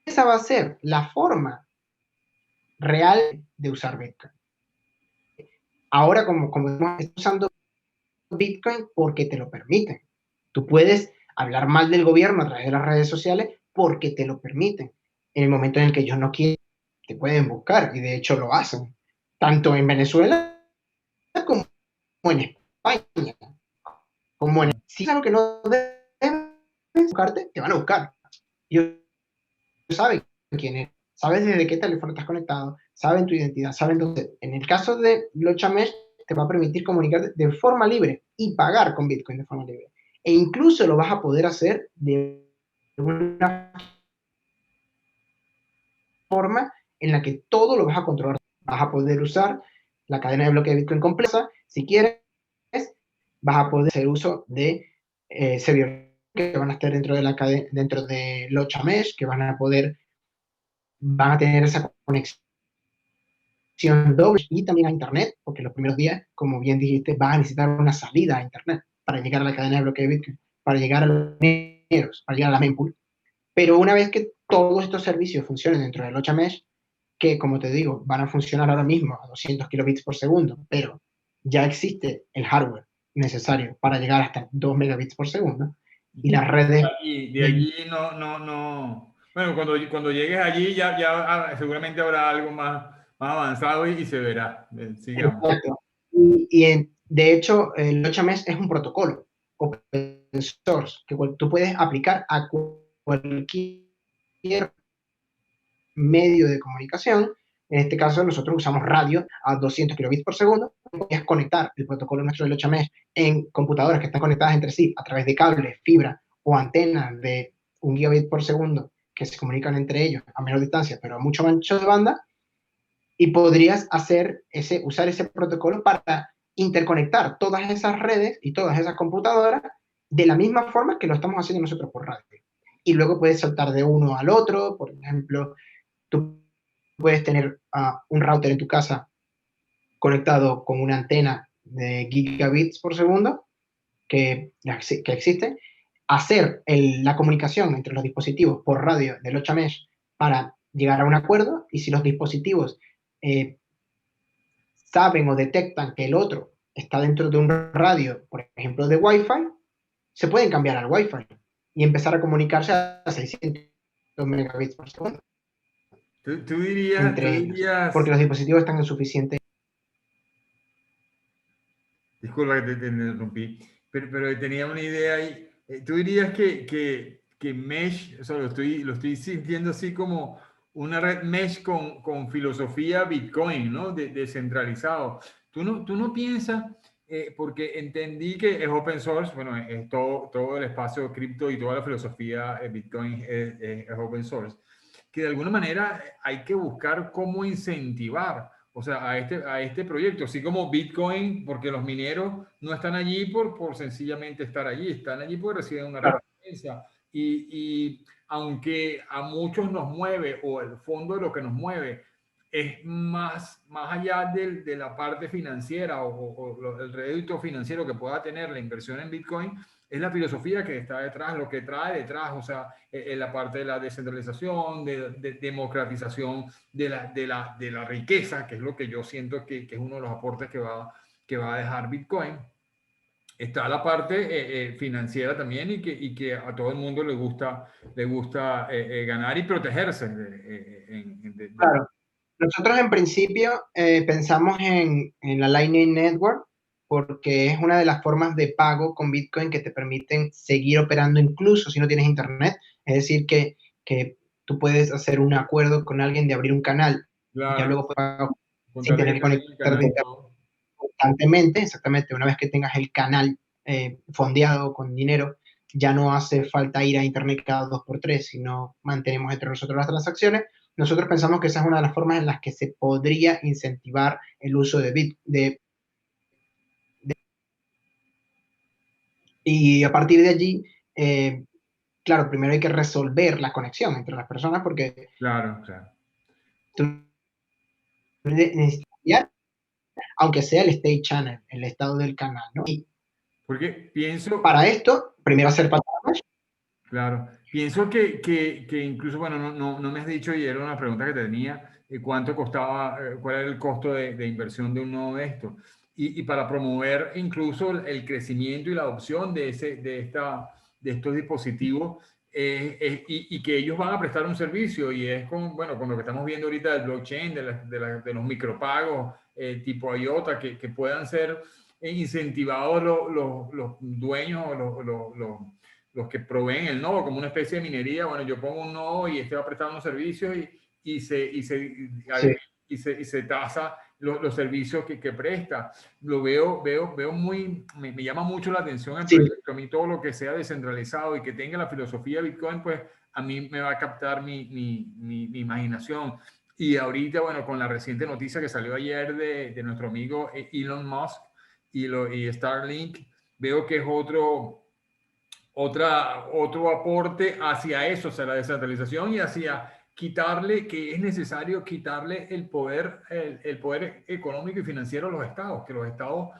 [SPEAKER 2] Esa va a ser la forma real de usar Bitcoin. Ahora, como estás usando Bitcoin porque te lo permiten. Tú puedes hablar mal del gobierno a través de las redes sociales porque te lo permiten. En el momento en el que ellos no quieren, te pueden buscar y de hecho lo hacen. Tanto en Venezuela como en España. Como en... Si es algo que no deben buscarte, te van a buscar. Ellos saben quién eres, saben desde qué teléfono estás conectado, saben tu identidad, saben dónde. En el caso de Lochamesh, te va a permitir comunicarte de forma libre y pagar con Bitcoin de forma libre. E incluso lo vas a poder hacer de una forma en la que todo lo vas a controlar. Vas a poder usar la cadena de bloque de Bitcoin completa. Si quieres, vas a poder hacer uso de servidores que van a estar dentro de la cadena, dentro de Lochamesh, que van a tener esa conexión doble y también a Internet, porque los primeros días, como bien dijiste, vas a necesitar una salida a Internet para llegar a la cadena de bloque de Bitcoin, para llegar a los mineros, para llegar a la mempool. Pero una vez que todos estos servicios funcionen dentro de Lochamesh, que como te digo, van a funcionar ahora mismo a 200 kilobits por segundo, pero ya existe el hardware necesario para llegar hasta 2 megabits por segundo, y las redes...
[SPEAKER 1] Y de allí no. Bueno, cuando llegues allí ya seguramente habrá algo más avanzado y se verá. Sigamos.
[SPEAKER 2] Exacto. De hecho, el Lochamesh es un protocolo open source que tú puedes aplicar a cualquier medio de comunicación. En este caso, nosotros usamos radio a 200 kilobits por segundo. Puedes conectar el protocolo nuestro de Lochamesh en computadoras que están conectadas entre sí a través de cables, fibra o antenas de 1 gigabit por segundo que se comunican entre ellos a menor distancia, pero a mucho ancho de banda. Y podrías usar ese protocolo para interconectar todas esas redes y todas esas computadoras de la misma forma que lo estamos haciendo nosotros por radio. Y luego puedes saltar de uno al otro. Por ejemplo, tú puedes tener un router en tu casa conectado con una antena de gigabits por segundo que existe, hacer la comunicación entre los dispositivos por radio de Lochamesh para llegar a un acuerdo, y si los dispositivos saben o detectan que el otro está dentro de un radio, por ejemplo, de Wi-Fi, se pueden cambiar al Wi-Fi y empezar a comunicarse a 600 megabits por segundo.
[SPEAKER 1] Tú dirías,
[SPEAKER 2] Entre ellos, porque los dispositivos están en suficiente...
[SPEAKER 1] Disculpa que te interrumpí, pero tenía una idea ahí. Tú dirías que Mesh, o sea, lo estoy sintiendo así como una red Mesh con filosofía Bitcoin, ¿no? Descentralizado. ¿Tú no piensas porque entendí que es open source, bueno, es todo el espacio cripto y toda la filosofía Bitcoin es open source, que de alguna manera hay que buscar cómo incentivar, o sea, a este proyecto, así como Bitcoin, porque los mineros no están allí por sencillamente estar allí, están allí porque reciben una
[SPEAKER 2] Claro,
[SPEAKER 1] recompensa. Y aunque a muchos nos mueve, o el fondo de lo que nos mueve, es más allá de la parte financiera o el rédito financiero que pueda tener la inversión en Bitcoin, es la filosofía que está detrás, lo que trae detrás, o sea, la parte de la descentralización, de democratización de la riqueza, que es lo que yo siento que es uno de los aportes que va a dejar Bitcoin. Está la parte financiera también y que a todo el mundo le gusta ganar y protegerse
[SPEAKER 2] claro. Nosotros en principio pensamos en la Lightning Network porque es una de las formas de pago con Bitcoin que te permiten seguir operando incluso si no tienes internet. Es decir, que tú puedes hacer un acuerdo con alguien de abrir un canal y ya
[SPEAKER 1] claro,
[SPEAKER 2] luego puedes pagar
[SPEAKER 1] con
[SPEAKER 2] sin
[SPEAKER 1] tal de que
[SPEAKER 2] tener que
[SPEAKER 1] estar en el canal
[SPEAKER 2] conectarte
[SPEAKER 1] y todo.
[SPEAKER 2] constantemente. Exactamente, una vez que tengas el canal fondeado con dinero, ya no hace falta ir a internet cada 2 por 3, sino mantenemos entre nosotros las transacciones. Nosotros pensamos que esa es una de las formas en las que se podría incentivar el uso de Bitcoin. Y a partir de allí, claro, primero hay que resolver la conexión entre las personas porque
[SPEAKER 1] Claro, claro.
[SPEAKER 2] tú necesitas, aunque sea el state channel, el estado del canal, ¿no? Y
[SPEAKER 1] Porque pienso,
[SPEAKER 2] para esto, primero hacer patrones.
[SPEAKER 1] claro, pienso que incluso, bueno, no me has dicho, y era una pregunta que tenía, cuánto costaba, cuál era el costo de inversión de un nodo de esto. Y para promover incluso el crecimiento y la adopción de estos dispositivos, y que ellos van a prestar un servicio, y es con, bueno, con lo que estamos viendo ahorita del blockchain, de los micropagos tipo IOTA, que puedan ser incentivados los dueños o los que proveen el nodo como una especie de minería. Bueno, yo pongo un nodo y este va prestando servicios y
[SPEAKER 2] Sí,
[SPEAKER 1] y se tasa los servicios que presta. Veo muy, me llama mucho la atención el
[SPEAKER 2] sí,
[SPEAKER 1] proyecto. A mí todo lo que sea descentralizado y que tenga la filosofía de Bitcoin, pues a mí me va a captar mi imaginación. Y ahorita, bueno, con la reciente noticia que salió ayer de nuestro amigo Elon Musk y Starlink, veo que es otro aporte hacia eso, hacia la descentralización y hacia quitarle, que es necesario quitarle el poder económico y financiero a los estados, que los estados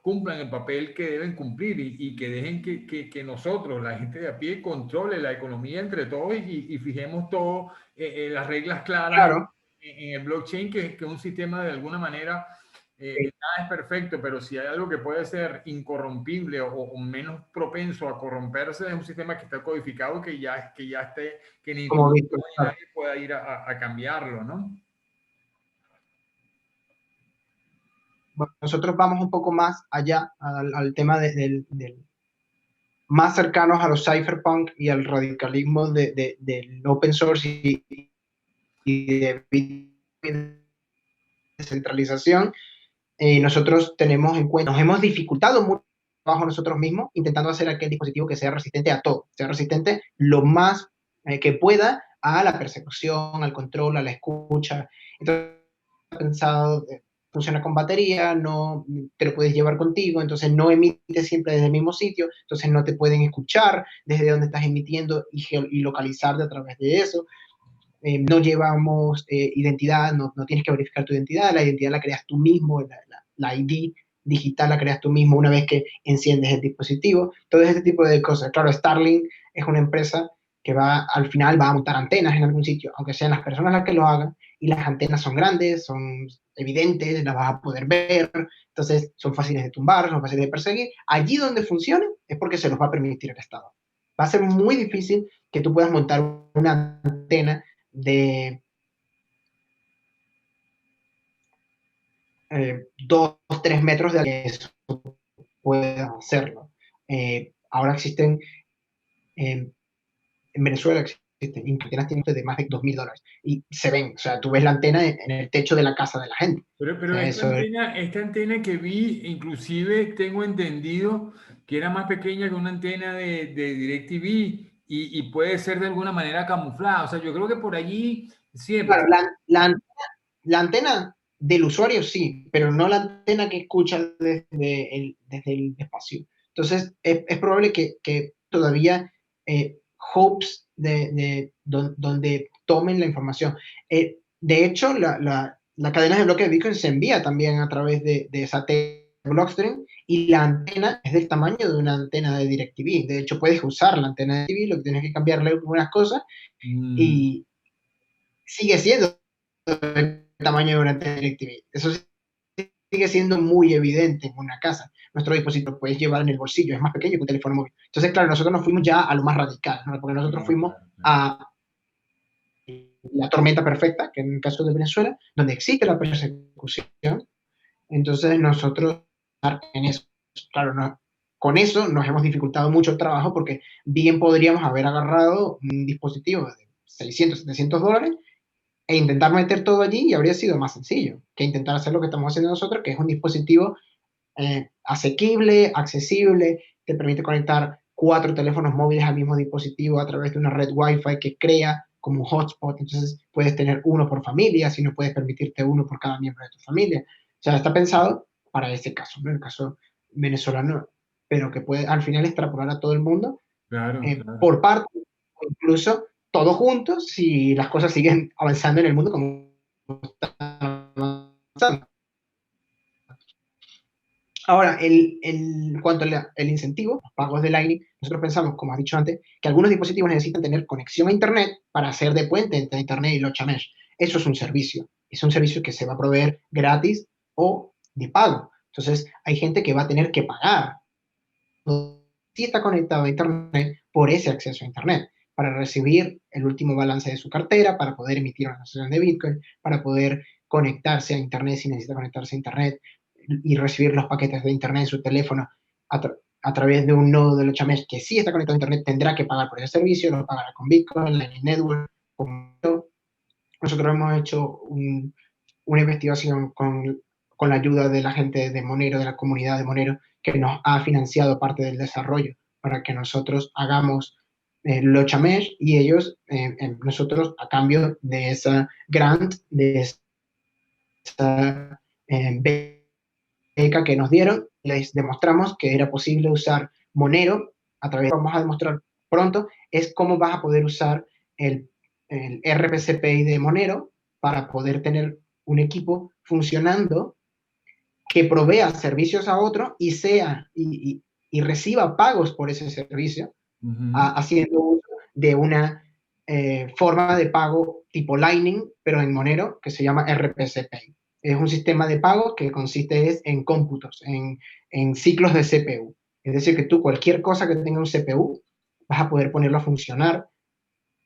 [SPEAKER 1] cumplan el papel que deben cumplir y que dejen que nosotros, la gente de a pie, controle la economía entre todos y fijemos todo, las reglas claras
[SPEAKER 2] claro.
[SPEAKER 1] en el blockchain, que es un sistema de alguna manera
[SPEAKER 2] Sí.
[SPEAKER 1] nada es perfecto, pero si hay algo que puede ser incorrompible o menos propenso a corromperse, es un sistema que está codificado, que ya esté, que ni tú
[SPEAKER 2] Como
[SPEAKER 1] ni
[SPEAKER 2] Bitcoin, claro.
[SPEAKER 1] nadie pueda ir a cambiarlo, ¿no?
[SPEAKER 2] Bueno, nosotros vamos un poco más allá al tema más cercanos a los cypherpunk y al radicalismo del open source y de descentralización. Nosotros tenemos en cuenta, nos hemos dificultado mucho bajo nosotros mismos intentando hacer aquel dispositivo que sea resistente a todo, sea resistente lo más que pueda a la persecución, al control, a la escucha. Entonces, pensado, funciona con batería, no te lo puedes llevar contigo, entonces no emite siempre desde el mismo sitio, entonces no te pueden escuchar desde donde estás emitiendo y localizarte a través de eso. No llevamos identidad, no tienes que verificar tu identidad, la identidad la creas tú mismo, la ID digital la creas tú mismo una vez que enciendes el dispositivo, todo ese tipo de cosas. Claro, Starlink es una empresa que al final va a montar antenas en algún sitio, aunque sean las personas las que lo hagan, y las antenas son grandes, son evidentes, las vas a poder ver, entonces son fáciles de tumbar, son fáciles de perseguir. Allí donde funcione es porque se los va a permitir el Estado. Va a ser muy difícil que tú puedas montar una antena de 2 o 3 metros de que eso pueda hacerlo. Ahora existen, en Venezuela antenas tienen de más de $2.000 y se ven, o sea, tú ves la antena en el techo de la casa de la gente. O
[SPEAKER 1] Pero
[SPEAKER 2] sea, eso es,
[SPEAKER 1] esta antena que vi, inclusive tengo entendido que era más pequeña que una antena de DirecTV y puede ser de alguna manera camuflada. O sea, yo creo que por allí siempre.
[SPEAKER 2] claro, la antena del usuario sí, pero no la antena que escucha desde el espacio. Entonces, es probable que todavía hopes donde tomen la información. De hecho, la cadena de bloque de Bitcoin se envía también a través de esa Blockstream y la antena es del tamaño de una antena de DirecTV. De hecho, puedes usar la antena de DirecTV, lo que tienes que cambiarle algunas cosas
[SPEAKER 1] Mm,
[SPEAKER 2] y sigue siendo el tamaño de una antena de DirecTV. Eso sigue siendo muy evidente en una casa. Nuestro dispositivo lo puedes llevar en el bolsillo, es más pequeño que un teléfono móvil. Entonces, claro, nosotros nos fuimos ya a lo más radical, ¿no? Porque nosotros
[SPEAKER 1] claro,
[SPEAKER 2] fuimos
[SPEAKER 1] claro, claro.
[SPEAKER 2] a la tormenta perfecta, que en el caso de Venezuela, donde existe la persecución. Entonces, nosotros en eso, claro, no, con eso nos hemos dificultado mucho el trabajo porque bien podríamos haber agarrado un dispositivo de 600, $700 e intentar meter todo allí y habría sido más sencillo que intentar hacer lo que estamos haciendo nosotros, que es un dispositivo asequible, accesible, te permite conectar 4 teléfonos móviles al mismo dispositivo a través de una red Wi-Fi que crea como un hotspot, entonces puedes tener uno por familia, si no puedes permitirte uno por cada miembro de tu familia. O sea, está pensado para ese caso, ¿no? El caso venezolano, pero que puede al final extrapolar a todo el mundo
[SPEAKER 1] Claro, claro.
[SPEAKER 2] por parte, o incluso todos juntos, si las cosas siguen avanzando en el mundo como están avanzando. Ahora, en cuanto al incentivo, los pagos de Lightning, nosotros pensamos, como has dicho antes, que algunos dispositivos necesitan tener conexión a Internet para hacer de puente entre Internet y Locha Mesh. Eso es un servicio que se va a proveer gratis o de pago. Entonces, hay gente que va a tener que pagar si está conectado a Internet por ese acceso a Internet, para recibir el último balance de su cartera, para poder emitir una transacción de Bitcoin, para poder conectarse a Internet si necesita conectarse a Internet y recibir los paquetes de Internet en su teléfono a través de un nodo de Lochamesh que sí está conectado a Internet, tendrá que pagar por ese servicio, lo pagará con Bitcoin, Lightning Network. Nosotros hemos hecho una investigación con la ayuda de la gente de Monero, de la comunidad de Monero, que nos ha financiado parte del desarrollo para que nosotros hagamos Lochamesh y ellos, nosotros a cambio de esa grant, de esa beca que nos dieron, les demostramos que era posible usar Monero a través, vamos a demostrar pronto, es cómo vas a poder usar el RPCPI de Monero para poder tener un equipo funcionando que provea servicios a otro y y reciba pagos por ese servicio,
[SPEAKER 1] Ujú.
[SPEAKER 2] haciendo uso de una forma de pago tipo Lightning, pero en Monero, que se llama RPC-Pay. Es un sistema de pago que consiste en cómputos, en ciclos de CPU. Es decir, que tú cualquier cosa que tenga un CPU, vas a poder ponerlo a funcionar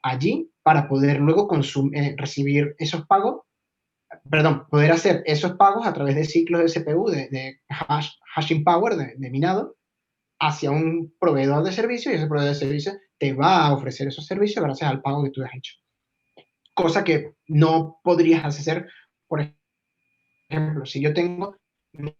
[SPEAKER 2] allí para poder luego recibir esos pagos, perdón, poder hacer esos pagos a través de ciclos de CPU, de hashing power, de minado, hacia un proveedor de servicio y ese proveedor de servicio te va a ofrecer esos servicios gracias al pago que tú has hecho. Cosa que no podrías hacer, por ejemplo, si yo tengo mi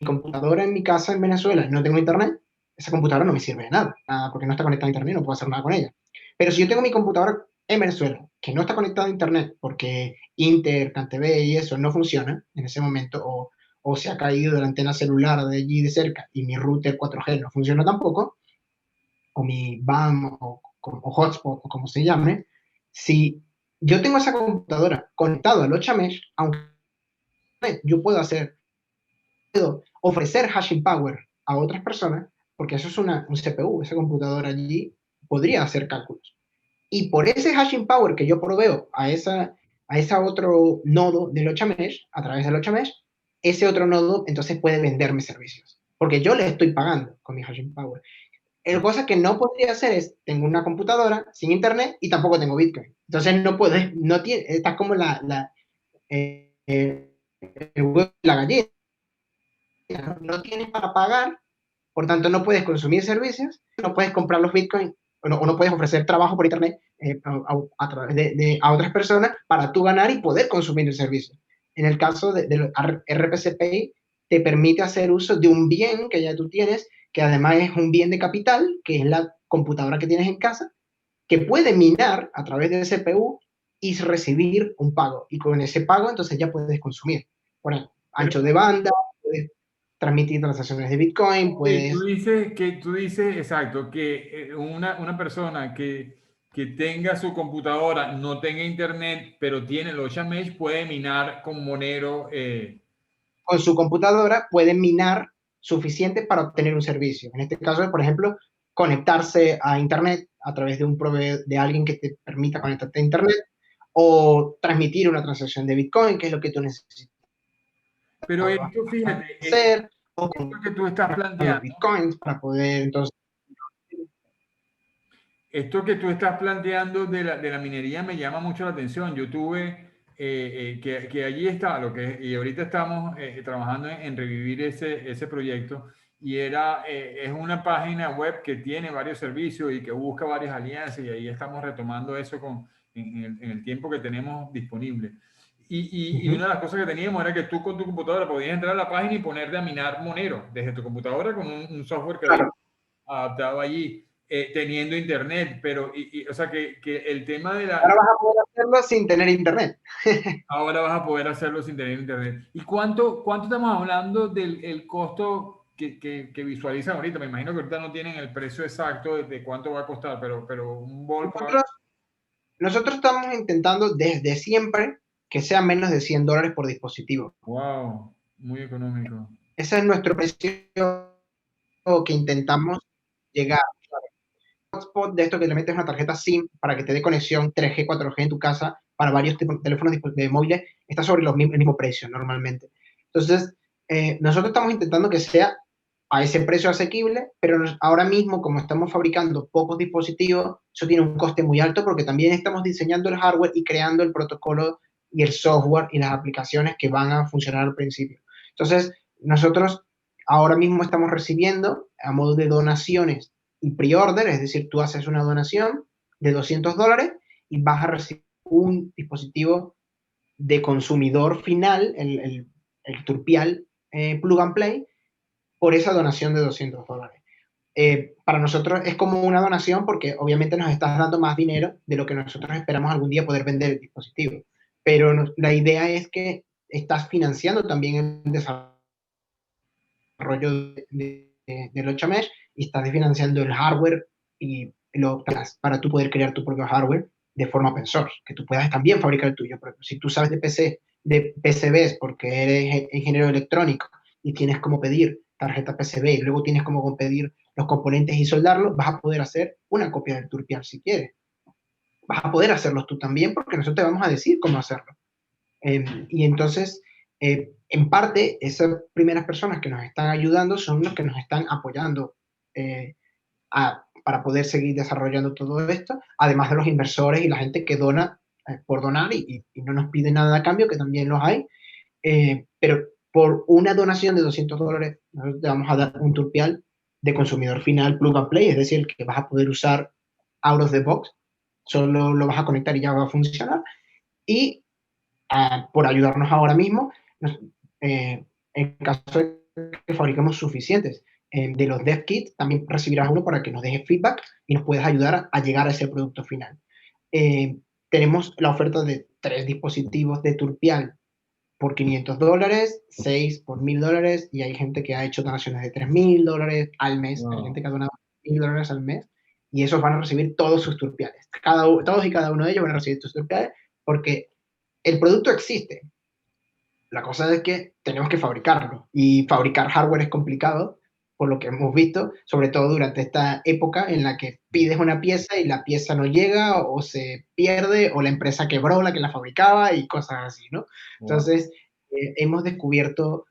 [SPEAKER 2] computadora en mi casa en Venezuela y no tengo internet, esa computadora no me sirve de nada, porque no está conectada a internet, no puedo hacer nada con ella. Pero si yo tengo mi computadora en Venezuela, que no está conectada a internet porque Inter, CanTV y eso no funciona en ese momento, o se ha caído de la antena celular de allí de cerca y mi router 4G no funciona tampoco, o mi BAM o hotspot o como se llame, si yo tengo esa computadora conectada al Ochamesh, aunque yo puedo ofrecer hashing power a otras personas, porque eso es un CPU, esa computadora allí podría hacer cálculos. Y por ese hashing power que yo proveo a ese otro nodo del Ochamesh, a través del Ochamesh, ese otro nodo entonces puede venderme servicios, porque yo le estoy pagando con mi hashing power. El cosa que no podría hacer es, tengo una computadora sin internet y tampoco tengo Bitcoin. Entonces no puedes, no tiene, está como el huevo y la gallina, ¿no? No tienes para pagar, por tanto no puedes consumir servicios, no puedes comprar los Bitcoin o no puedes ofrecer trabajo por internet a través a otras personas para tú ganar y poder consumir el servicio. En el caso de RPC Pay, te permite hacer uso de un bien que ya tú tienes, que además es un bien de capital, que es la computadora que tienes en casa, que puede minar a través del CPU y recibir un pago. Y con ese pago, entonces ya puedes consumir. Por ejemplo, ancho de banda, puedes transmitir transacciones de Bitcoin, puedes...
[SPEAKER 1] Tú dices, exacto, que una persona que tenga su computadora, no tenga internet, pero tiene el Ocean Mesh, puede minar con Monero.
[SPEAKER 2] Con su computadora puede minar suficiente para obtener un servicio. En este caso, por ejemplo, conectarse a Internet a través de un proveedor, de alguien que te permita conectarte a Internet, o transmitir una transacción de Bitcoin, que es lo que tú necesitas
[SPEAKER 1] Pero esto, fíjate,
[SPEAKER 2] hacer, o
[SPEAKER 1] esto que tú estás
[SPEAKER 2] con los
[SPEAKER 1] planteando,
[SPEAKER 2] Bitcoins para poder entonces...
[SPEAKER 1] esto que tú estás planteando de la minería me llama mucho la atención. Yo tuve que allí está lo que y ahorita estamos trabajando en revivir ese proyecto y es una página web que tiene varios servicios y que busca varias alianzas y ahí estamos retomando eso en el tiempo que tenemos disponible. Y una de las cosas que teníamos era que tú con tu computadora podías entrar a la página y ponerte a minar Monero desde tu computadora con un software que había
[SPEAKER 2] Claro.
[SPEAKER 1] adaptado allí. Teniendo internet, pero, o sea, que el tema de
[SPEAKER 2] Ahora vas a poder hacerlo sin tener internet.
[SPEAKER 1] ahora vas a poder hacerlo sin tener internet. ¿Y cuánto estamos hablando del el costo que visualizan ahorita? Me imagino que ahorita no tienen el precio exacto de cuánto va a costar, pero un ballpark.
[SPEAKER 2] Nosotros, nosotros estamos intentando desde siempre que sea menos de $100 por dispositivo.
[SPEAKER 1] Wow, muy económico.
[SPEAKER 2] Ese es nuestro precio que intentamos llegar. Hotspot de esto que le metes una tarjeta SIM para que te dé conexión 3G, 4G en tu casa para varios teléfonos de móviles, está sobre el mismo precio normalmente. Entonces, nosotros estamos intentando que sea a ese precio asequible, pero ahora mismo, como estamos fabricando pocos dispositivos, eso tiene un coste muy alto porque también estamos diseñando el hardware y creando el protocolo y el software y las aplicaciones que van a funcionar al principio. Entonces, nosotros ahora mismo estamos recibiendo a modo de donaciones y pre-order, es decir, tú haces una donación de $200 y vas a recibir un dispositivo de consumidor final, el Turpial Plug and Play, por esa donación de $200. Para nosotros es como una donación porque obviamente nos estás dando más dinero de lo que nosotros esperamos algún día poder vender el dispositivo. Pero la idea es que estás financiando también el desarrollo del 8 Mesh y estás financiando el hardware y para tú poder crear tu propio hardware de forma open source, que tú puedas también fabricar el tuyo. Pero si tú sabes de PCBs porque eres ingeniero electrónico y tienes como pedir tarjeta PCB y luego tienes como pedir los componentes y soldarlos, vas a poder hacer una copia del Turpial si quieres. Vas a poder hacerlos tú también porque nosotros te vamos a decir cómo hacerlo. Y entonces, en parte, esas primeras personas que nos están ayudando son los que nos están apoyando para poder seguir desarrollando todo esto, además de los inversores y la gente que dona por donar y no nos pide nada a cambio, que también los hay. Pero por una donación de $200, nosotros te vamos a dar un Turpial de consumidor final plug and play, es decir, que vas a poder usar out of the box, solo lo vas a conectar y ya va a funcionar. Y por ayudarnos ahora mismo, en caso de que fabriquemos suficientes de los dev kits, también recibirás uno para que nos dejes feedback y nos puedas ayudar a llegar a ese producto final. Tenemos la oferta de 3 dispositivos de Turpial por $500, 6 por $1,000, y hay gente que ha hecho donaciones de $3,000 al mes, hay gente que ha donado $1,000 al mes, y esos van a recibir todos sus Turpiales. Todos y cada uno de ellos van a recibir sus Turpiales porque el producto existe. La cosa es que tenemos que fabricarlo y fabricar hardware es complicado, por lo que hemos visto, sobre todo durante esta época en la que pides una pieza y la pieza no llega o se pierde o la empresa quebró la que la fabricaba y cosas así, ¿no?
[SPEAKER 1] Wow.
[SPEAKER 2] Entonces, hemos descubierto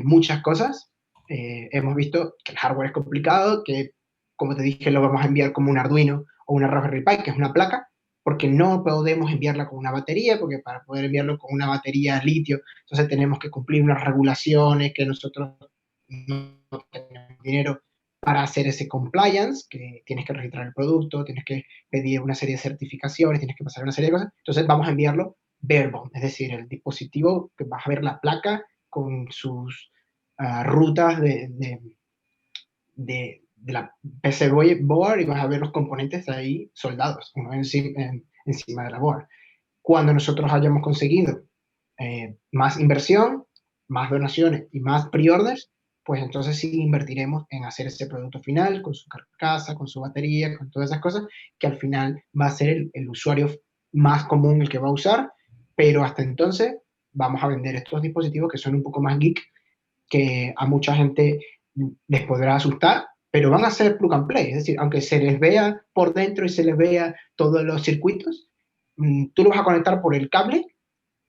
[SPEAKER 2] muchas cosas. Hemos visto que el hardware es complicado, que, como te dije, lo vamos a enviar como un Arduino o una Raspberry Pi, que es una placa, porque no podemos enviarla con una batería, porque para poder enviarlo con una batería litio, entonces tenemos que cumplir unas regulaciones que nosotros no tenemos dinero para hacer ese compliance, que tienes que registrar el producto, tienes que pedir una serie de certificaciones, tienes que pasar una serie de cosas. Entonces vamos a enviarlo barebone, es decir, el dispositivo que vas a ver la placa con sus rutas de la PCB board y vas a ver los componentes ahí soldados, uno encima de la board. Cuando nosotros hayamos conseguido más inversión, más donaciones y más pre-orders, pues entonces sí invertiremos en hacer ese producto final con su carcasa, con su batería, con todas esas cosas, que al final va a ser el usuario más común el que va a usar, pero hasta entonces vamos a vender estos dispositivos que son un poco más geek, que a mucha gente les podrá asustar, pero van a ser plug and play, es decir, aunque se les vea por dentro y se les vea todos los circuitos, tú lo vas a conectar por el cable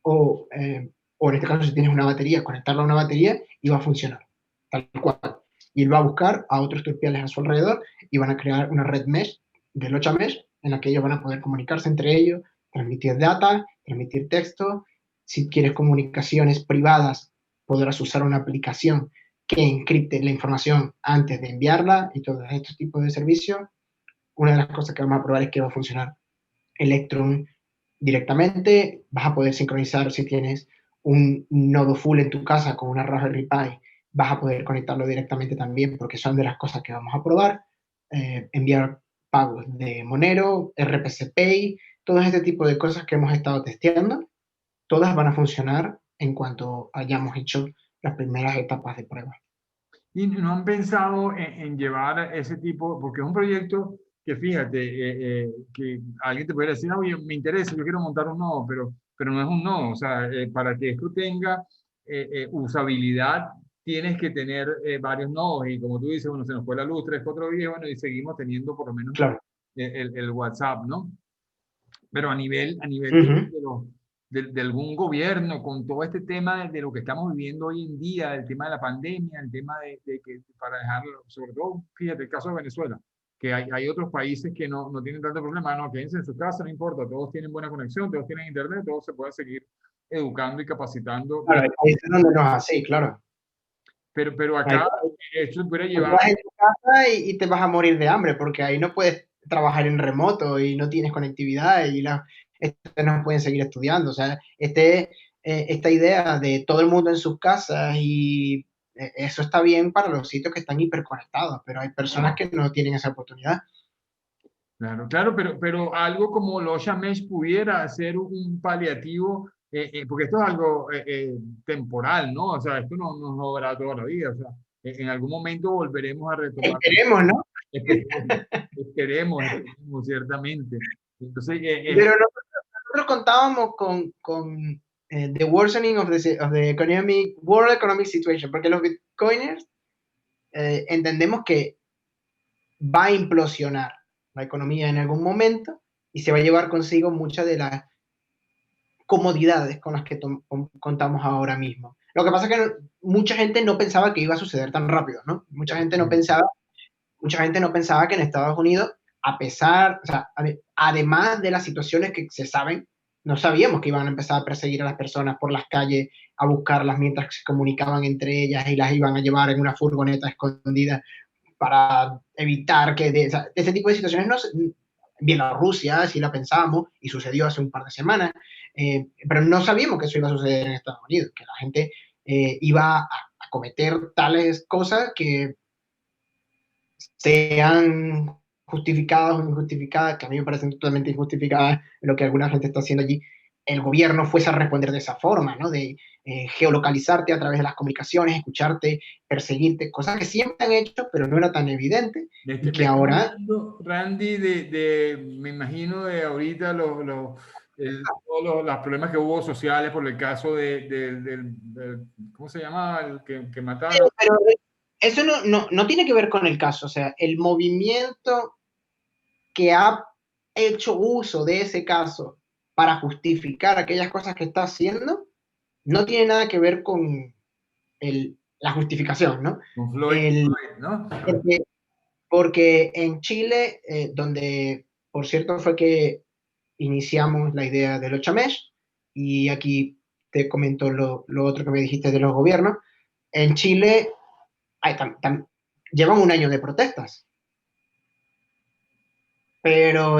[SPEAKER 2] o en este caso si tienes una batería, conectarlo a una batería y va a funcionar, tal cual. Y él va a buscar a otros turpiales a su alrededor y van a crear una red mesh de Locha Mesh en la que ellos van a poder comunicarse entre ellos, transmitir data, transmitir texto. Si quieres comunicaciones privadas, podrás usar una aplicación que encripte la información antes de enviarla y todos estos tipos de servicios. Una de las cosas que vamos a probar es que va a funcionar Electron directamente, vas a poder sincronizar si tienes un nodo full en tu casa con una Raspberry Pi, vas a poder conectarlo directamente también, porque son de las cosas que vamos a probar. Enviar pagos de Monero, RPC Pay, todo este tipo de cosas que hemos estado testeando, todas van a funcionar en cuanto hayamos hecho las primeras etapas de prueba.
[SPEAKER 1] Y no han pensado en llevar ese tipo, porque es un proyecto que fíjate, que alguien te puede decir, oye, me interesa, yo quiero montar un nodo, pero no es un nodo. O sea, para que esto tenga usabilidad, tienes que tener varios nodos. Y como tú dices, bueno, se nos fue la luz 3, 4 días, bueno, y seguimos teniendo por lo menos
[SPEAKER 2] Claro.
[SPEAKER 1] el WhatsApp, ¿no? Pero a nivel de algún gobierno, con todo este tema de lo que estamos viviendo hoy en día, el tema de la pandemia, el tema de que para dejarlo, sobre todo, fíjate, el caso de Venezuela, que hay otros países que no tienen tanto problema, no, quédense en su casa, no importa, todos tienen buena conexión, todos tienen internet, todos se pueden seguir educando y capacitando.
[SPEAKER 2] Claro, hay países donde no es así, claro.
[SPEAKER 1] Pero acá esto puede
[SPEAKER 2] Tú
[SPEAKER 1] llevar.
[SPEAKER 2] vas en tu casa y te vas a morir de hambre porque ahí no puedes trabajar en remoto y no tienes conectividad y estos no pueden seguir estudiando. O sea, esta idea de todo el mundo en sus casas y eso está bien para los sitios que están hiperconectados, pero hay personas que no tienen esa oportunidad.
[SPEAKER 1] Claro, claro, pero algo como Loja Mesh pudiera ser un paliativo, porque esto es algo temporal, ¿no? O sea, esto no durará toda la vida. O sea, en algún momento volveremos a retomar.
[SPEAKER 2] Esperemos, ¿no?
[SPEAKER 1] Esperemos, esperemos, ciertamente. Entonces,
[SPEAKER 2] Pero nosotros contábamos con the worsening of the world economic situation, porque los bitcoiners entendemos que va a implosionar la economía en algún momento y se va a llevar consigo muchas de las comodidades con las que contamos ahora mismo. Lo que pasa es que mucha gente no pensaba que iba a suceder tan rápido, ¿no? Mucha gente no pensaba que en Estados Unidos, a pesar, o sea, además de las situaciones que se saben, no sabíamos que iban a empezar a perseguir a las personas por las calles, a buscarlas mientras se comunicaban entre ellas y las iban a llevar en una furgoneta escondida para evitar o sea, ese tipo de situaciones no Bielorrusia, sí la pensábamos, y sucedió hace un par de semanas, pero no sabíamos que eso iba a suceder en Estados Unidos, que la gente iba a cometer tales cosas que sean justificadas o injustificadas, que a mí me parecen totalmente injustificadas lo que alguna gente está haciendo allí, el gobierno fuese a responder de esa forma, ¿no? De geolocalizarte a través de las comunicaciones, escucharte, perseguirte, cosas que siempre han hecho, pero no era tan evidente, y que
[SPEAKER 1] me estás
[SPEAKER 2] ahora...
[SPEAKER 1] hablando, Randy, me imagino de ahorita todos los problemas que hubo sociales por el caso ¿cómo se llama? El que mataron.
[SPEAKER 2] Pero eso no tiene que ver con el caso, o sea, el movimiento que ha hecho uso de ese caso para justificar aquellas cosas que está haciendo, no tiene nada que ver con la justificación, ¿no?
[SPEAKER 1] Con Floyd, ¿no?
[SPEAKER 2] Porque en Chile, donde por cierto fue que iniciamos la idea de los chamesh, y aquí te comento lo otro que me dijiste de los gobiernos, en Chile hay llevan un año de protestas. Pero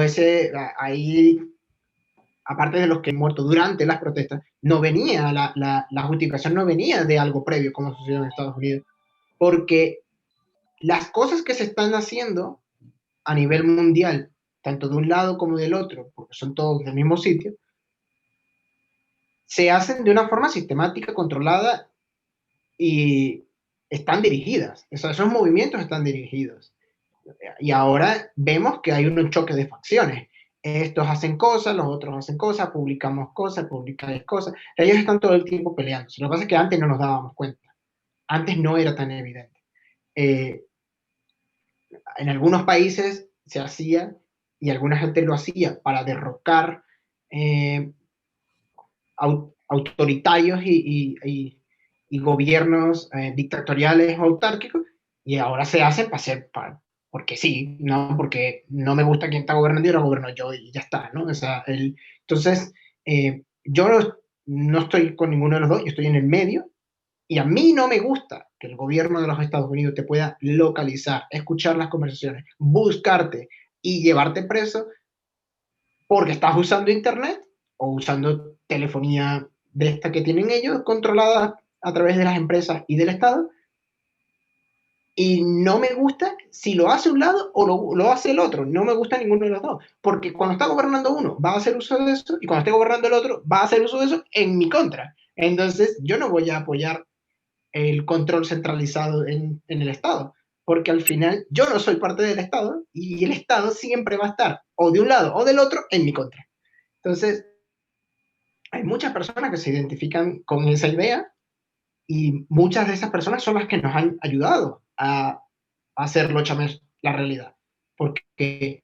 [SPEAKER 2] ahí, aparte de los que han muerto durante las protestas, no venía, la justificación no venía de algo previo, como sucedió en Estados Unidos. Porque las cosas que se están haciendo a nivel mundial, tanto de un lado como del otro, porque son todos del mismo sitio, se hacen de una forma sistemática, controlada y están dirigidas. Esos movimientos están dirigidos. Y ahora vemos que hay un choque de facciones. Estos hacen cosas, los otros hacen cosas, publicamos cosas, publicáis cosas. Ellos están todo el tiempo peleando. Lo que pasa es que antes no nos dábamos cuenta. Antes no era tan evidente. En algunos países se hacía y alguna gente lo hacía para derrocar autoritarios y gobiernos dictatoriales o autárquicos, y ahora se hacen porque sí, no porque no me gusta quién está gobernando y ahora gobierno yo y ya está, ¿no? O sea, entonces, yo no estoy con ninguno de los dos, yo estoy en el medio, y a mí no me gusta que el gobierno de los Estados Unidos te pueda localizar, escuchar las conversaciones, buscarte y llevarte preso porque estás usando Internet o usando telefonía de esta que tienen ellos, controlada a través de las empresas y del Estado. Y no me gusta si lo hace un lado o lo hace el otro. No me gusta ninguno de los dos. Porque cuando está gobernando uno, va a hacer uso de eso, y cuando esté gobernando el otro, va a hacer uso de eso en mi contra. Entonces, yo no voy a apoyar el control centralizado en el Estado, porque al final yo no soy parte del Estado y el Estado siempre va a estar o de un lado o del otro en mi contra. Entonces, hay muchas personas que se identifican con esa idea, y muchas de esas personas son las que nos han ayudado a hacer Lochames la realidad, porque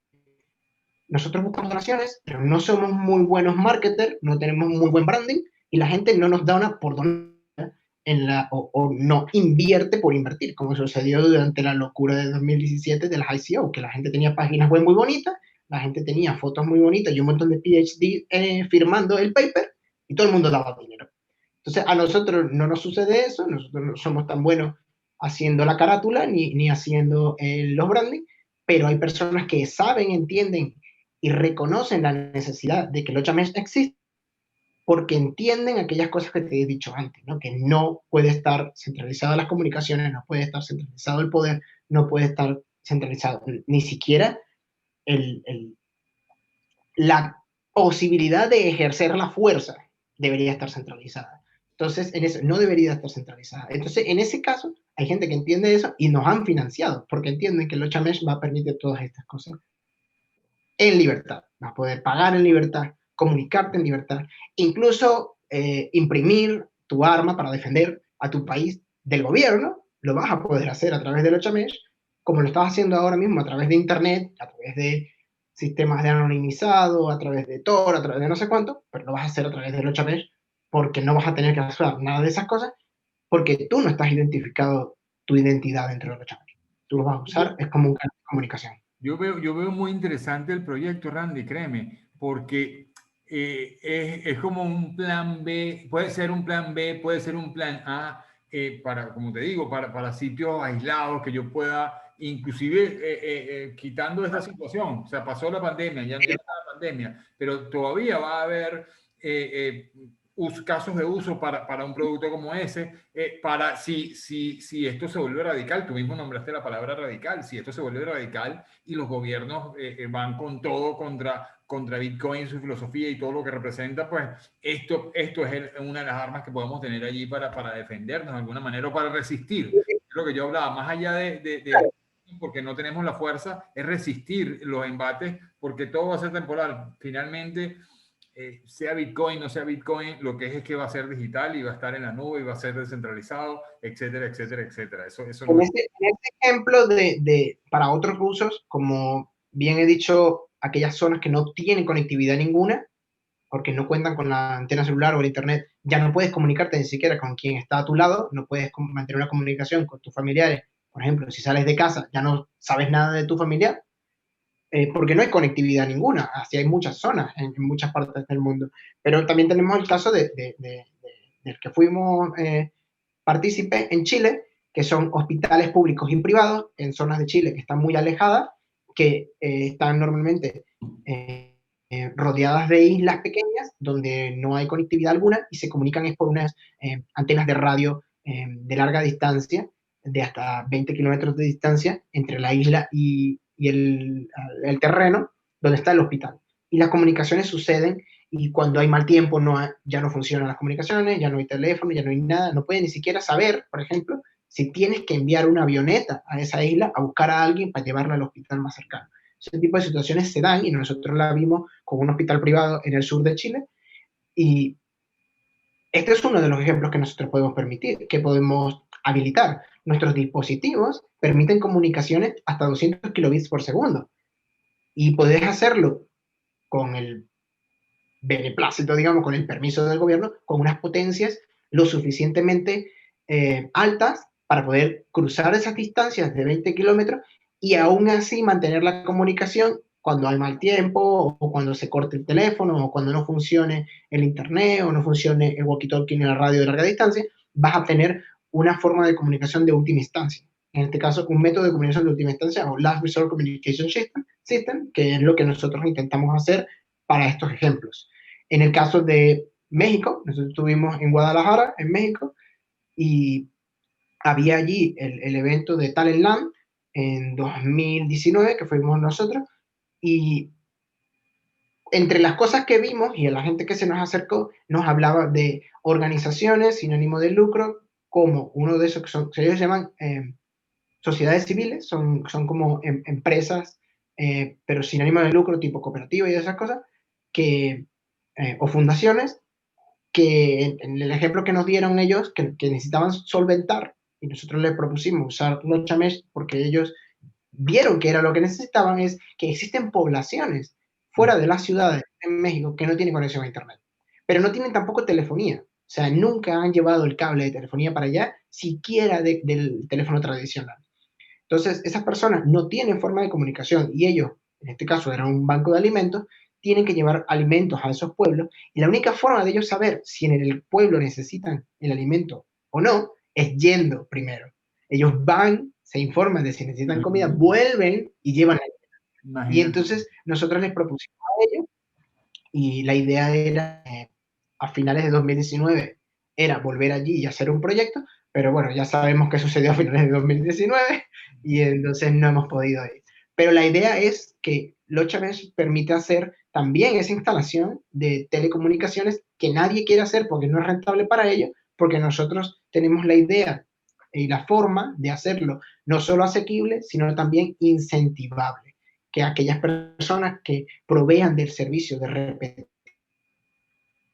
[SPEAKER 2] nosotros buscamos donaciones, pero no somos muy buenos marketers, no tenemos muy buen branding, y la gente no nos da una por donar o no invierte por invertir, como sucedió durante la locura de 2017 de las ICO, que la gente tenía páginas web muy bonitas, la gente tenía fotos muy bonitas y un montón de PhD firmando el paper, y todo el mundo daba dinero. Entonces, a nosotros no nos sucede eso, nosotros no somos tan buenos haciendo la carátula ni haciendo los branding, pero hay personas que saben, entienden y reconocen la necesidad de que Lochamesh existe, porque entienden aquellas cosas que te he dicho antes, ¿no? Que no puede estar centralizada las comunicaciones, no puede estar centralizado el poder, no puede estar centralizado ni siquiera la posibilidad de ejercer la fuerza debería estar centralizada. Entonces, en eso no debería estar centralizada. Entonces, en ese caso, hay gente que entiende eso y nos han financiado, porque entienden que Lochamesh va a permitir todas estas cosas en libertad. Vas a poder pagar en libertad, comunicarte en libertad, incluso imprimir tu arma para defender a tu país del gobierno, lo vas a poder hacer a través de Lochamesh, como lo estás haciendo ahora mismo a través de Internet, a través de sistemas de anonimizado, a través de Tor, a través de no sé cuánto, pero lo vas a hacer a través de Lochamesh, porque no vas a tener que hacer nada de esas cosas, porque tú no estás identificado tu identidad dentro de Lochamesh. Tú lo vas a usar, es como un canal de comunicación.
[SPEAKER 1] Yo veo muy interesante el proyecto, Randy, créeme, porque es como un plan B, puede ser un plan B, puede ser un plan A, para, como te digo, para sitios aislados que yo pueda, inclusive quitando esta situación. O sea, pasó la pandemia, ya no está la pandemia, pero todavía va a haber casos de uso para un producto como ese, para si esto se vuelve radical, tú mismo nombraste la palabra radical, si esto se vuelve radical y los gobiernos van con todo contra Bitcoin, su filosofía y todo lo que representa, pues esto es una de las armas que podemos tener allí para defendernos de alguna manera o para resistir. Es lo que yo hablaba, más allá de porque no tenemos la fuerza, es resistir los embates, porque todo va a ser temporal. Finalmente, sea Bitcoin, no sea Bitcoin, lo que es que va a ser digital y va a estar en la nube y va a ser descentralizado, etcétera, etcétera, etcétera. Eso
[SPEAKER 2] en, este ejemplo para otros usos, como bien he dicho, aquellas zonas que no tienen conectividad ninguna, porque no cuentan con la antena celular o el internet, ya no puedes comunicarte ni siquiera con quien está a tu lado, no puedes mantener una comunicación con tus familiares. Por ejemplo, si sales de casa, ya no sabes nada de tu familiar, porque no hay conectividad ninguna. Así hay muchas zonas en muchas partes del mundo. Pero también tenemos el caso del que fuimos partícipe en Chile, que son hospitales públicos y privados en zonas de Chile que están muy alejadas, que están normalmente rodeadas de islas pequeñas donde no hay conectividad alguna y se comunican es por unas antenas de radio de larga distancia, de hasta 20 kilómetros de distancia entre la isla y el terreno donde está el hospital. Y las comunicaciones suceden y cuando hay mal tiempo ya no funcionan las comunicaciones, ya no hay teléfono, ya no hay nada, no pueden ni siquiera saber, por ejemplo, si tienes que enviar una avioneta a esa isla a buscar a alguien para llevarla al hospital más cercano. Ese tipo de situaciones se dan y nosotros la vimos con un hospital privado en el sur de Chile y este es uno de los ejemplos que nosotros podemos permitir, que podemos habilitar. Nuestros dispositivos permiten comunicaciones hasta 200 kilobits por segundo y podés hacerlo con el beneplácito, digamos, con el permiso del gobierno, con unas potencias lo suficientemente altas para poder cruzar esas distancias de 20 kilómetros y aún así mantener la comunicación cuando hay mal tiempo o cuando se corte el teléfono o cuando no funcione el internet o no funcione el walkie-talkie ni la radio de larga distancia, vas a tener una forma de comunicación de última instancia. En este caso, un método de comunicación de última instancia o Last Resort Communication System, que es lo que nosotros intentamos hacer para estos ejemplos. En el caso de México, nosotros estuvimos en Guadalajara, en México, y había allí el evento de Talentland en 2019, que fuimos nosotros, y entre las cosas que vimos y a la gente que se nos acercó, nos hablaba de organizaciones sin ánimo de lucro, como uno de esos que ellos llaman sociedades civiles, son como empresas, pero sin ánimo de lucro, tipo cooperativa y esas cosas, o fundaciones, que en el ejemplo que nos dieron ellos, que necesitaban solventar, y nosotros les propusimos usar Lochamesh porque ellos vieron que era lo que necesitaban, es que existen poblaciones fuera de las ciudades en México que no tienen conexión a Internet, pero no tienen tampoco telefonía. O sea, nunca han llevado el cable de telefonía para allá, siquiera del teléfono tradicional. Entonces, esas personas no tienen forma de comunicación y ellos, en este caso era un banco de alimentos, tienen que llevar alimentos a esos pueblos y la única forma de ellos saber si en el pueblo necesitan el alimento o no es yendo primero. Ellos van, se informan de si necesitan comida, vuelven y llevan la comida. Y entonces nosotros les propusimos a ellos y la idea era, a finales de 2019, era volver allí y hacer un proyecto, pero bueno, ya sabemos qué sucedió a finales de 2019 y entonces no hemos podido ir. Pero la idea es que Lochamesh permite hacer también esa instalación de telecomunicaciones que nadie quiere hacer porque no es rentable para ellos, porque nosotros tenemos la idea y la forma de hacerlo no solo asequible, sino también incentivable, que aquellas personas que provean del servicio de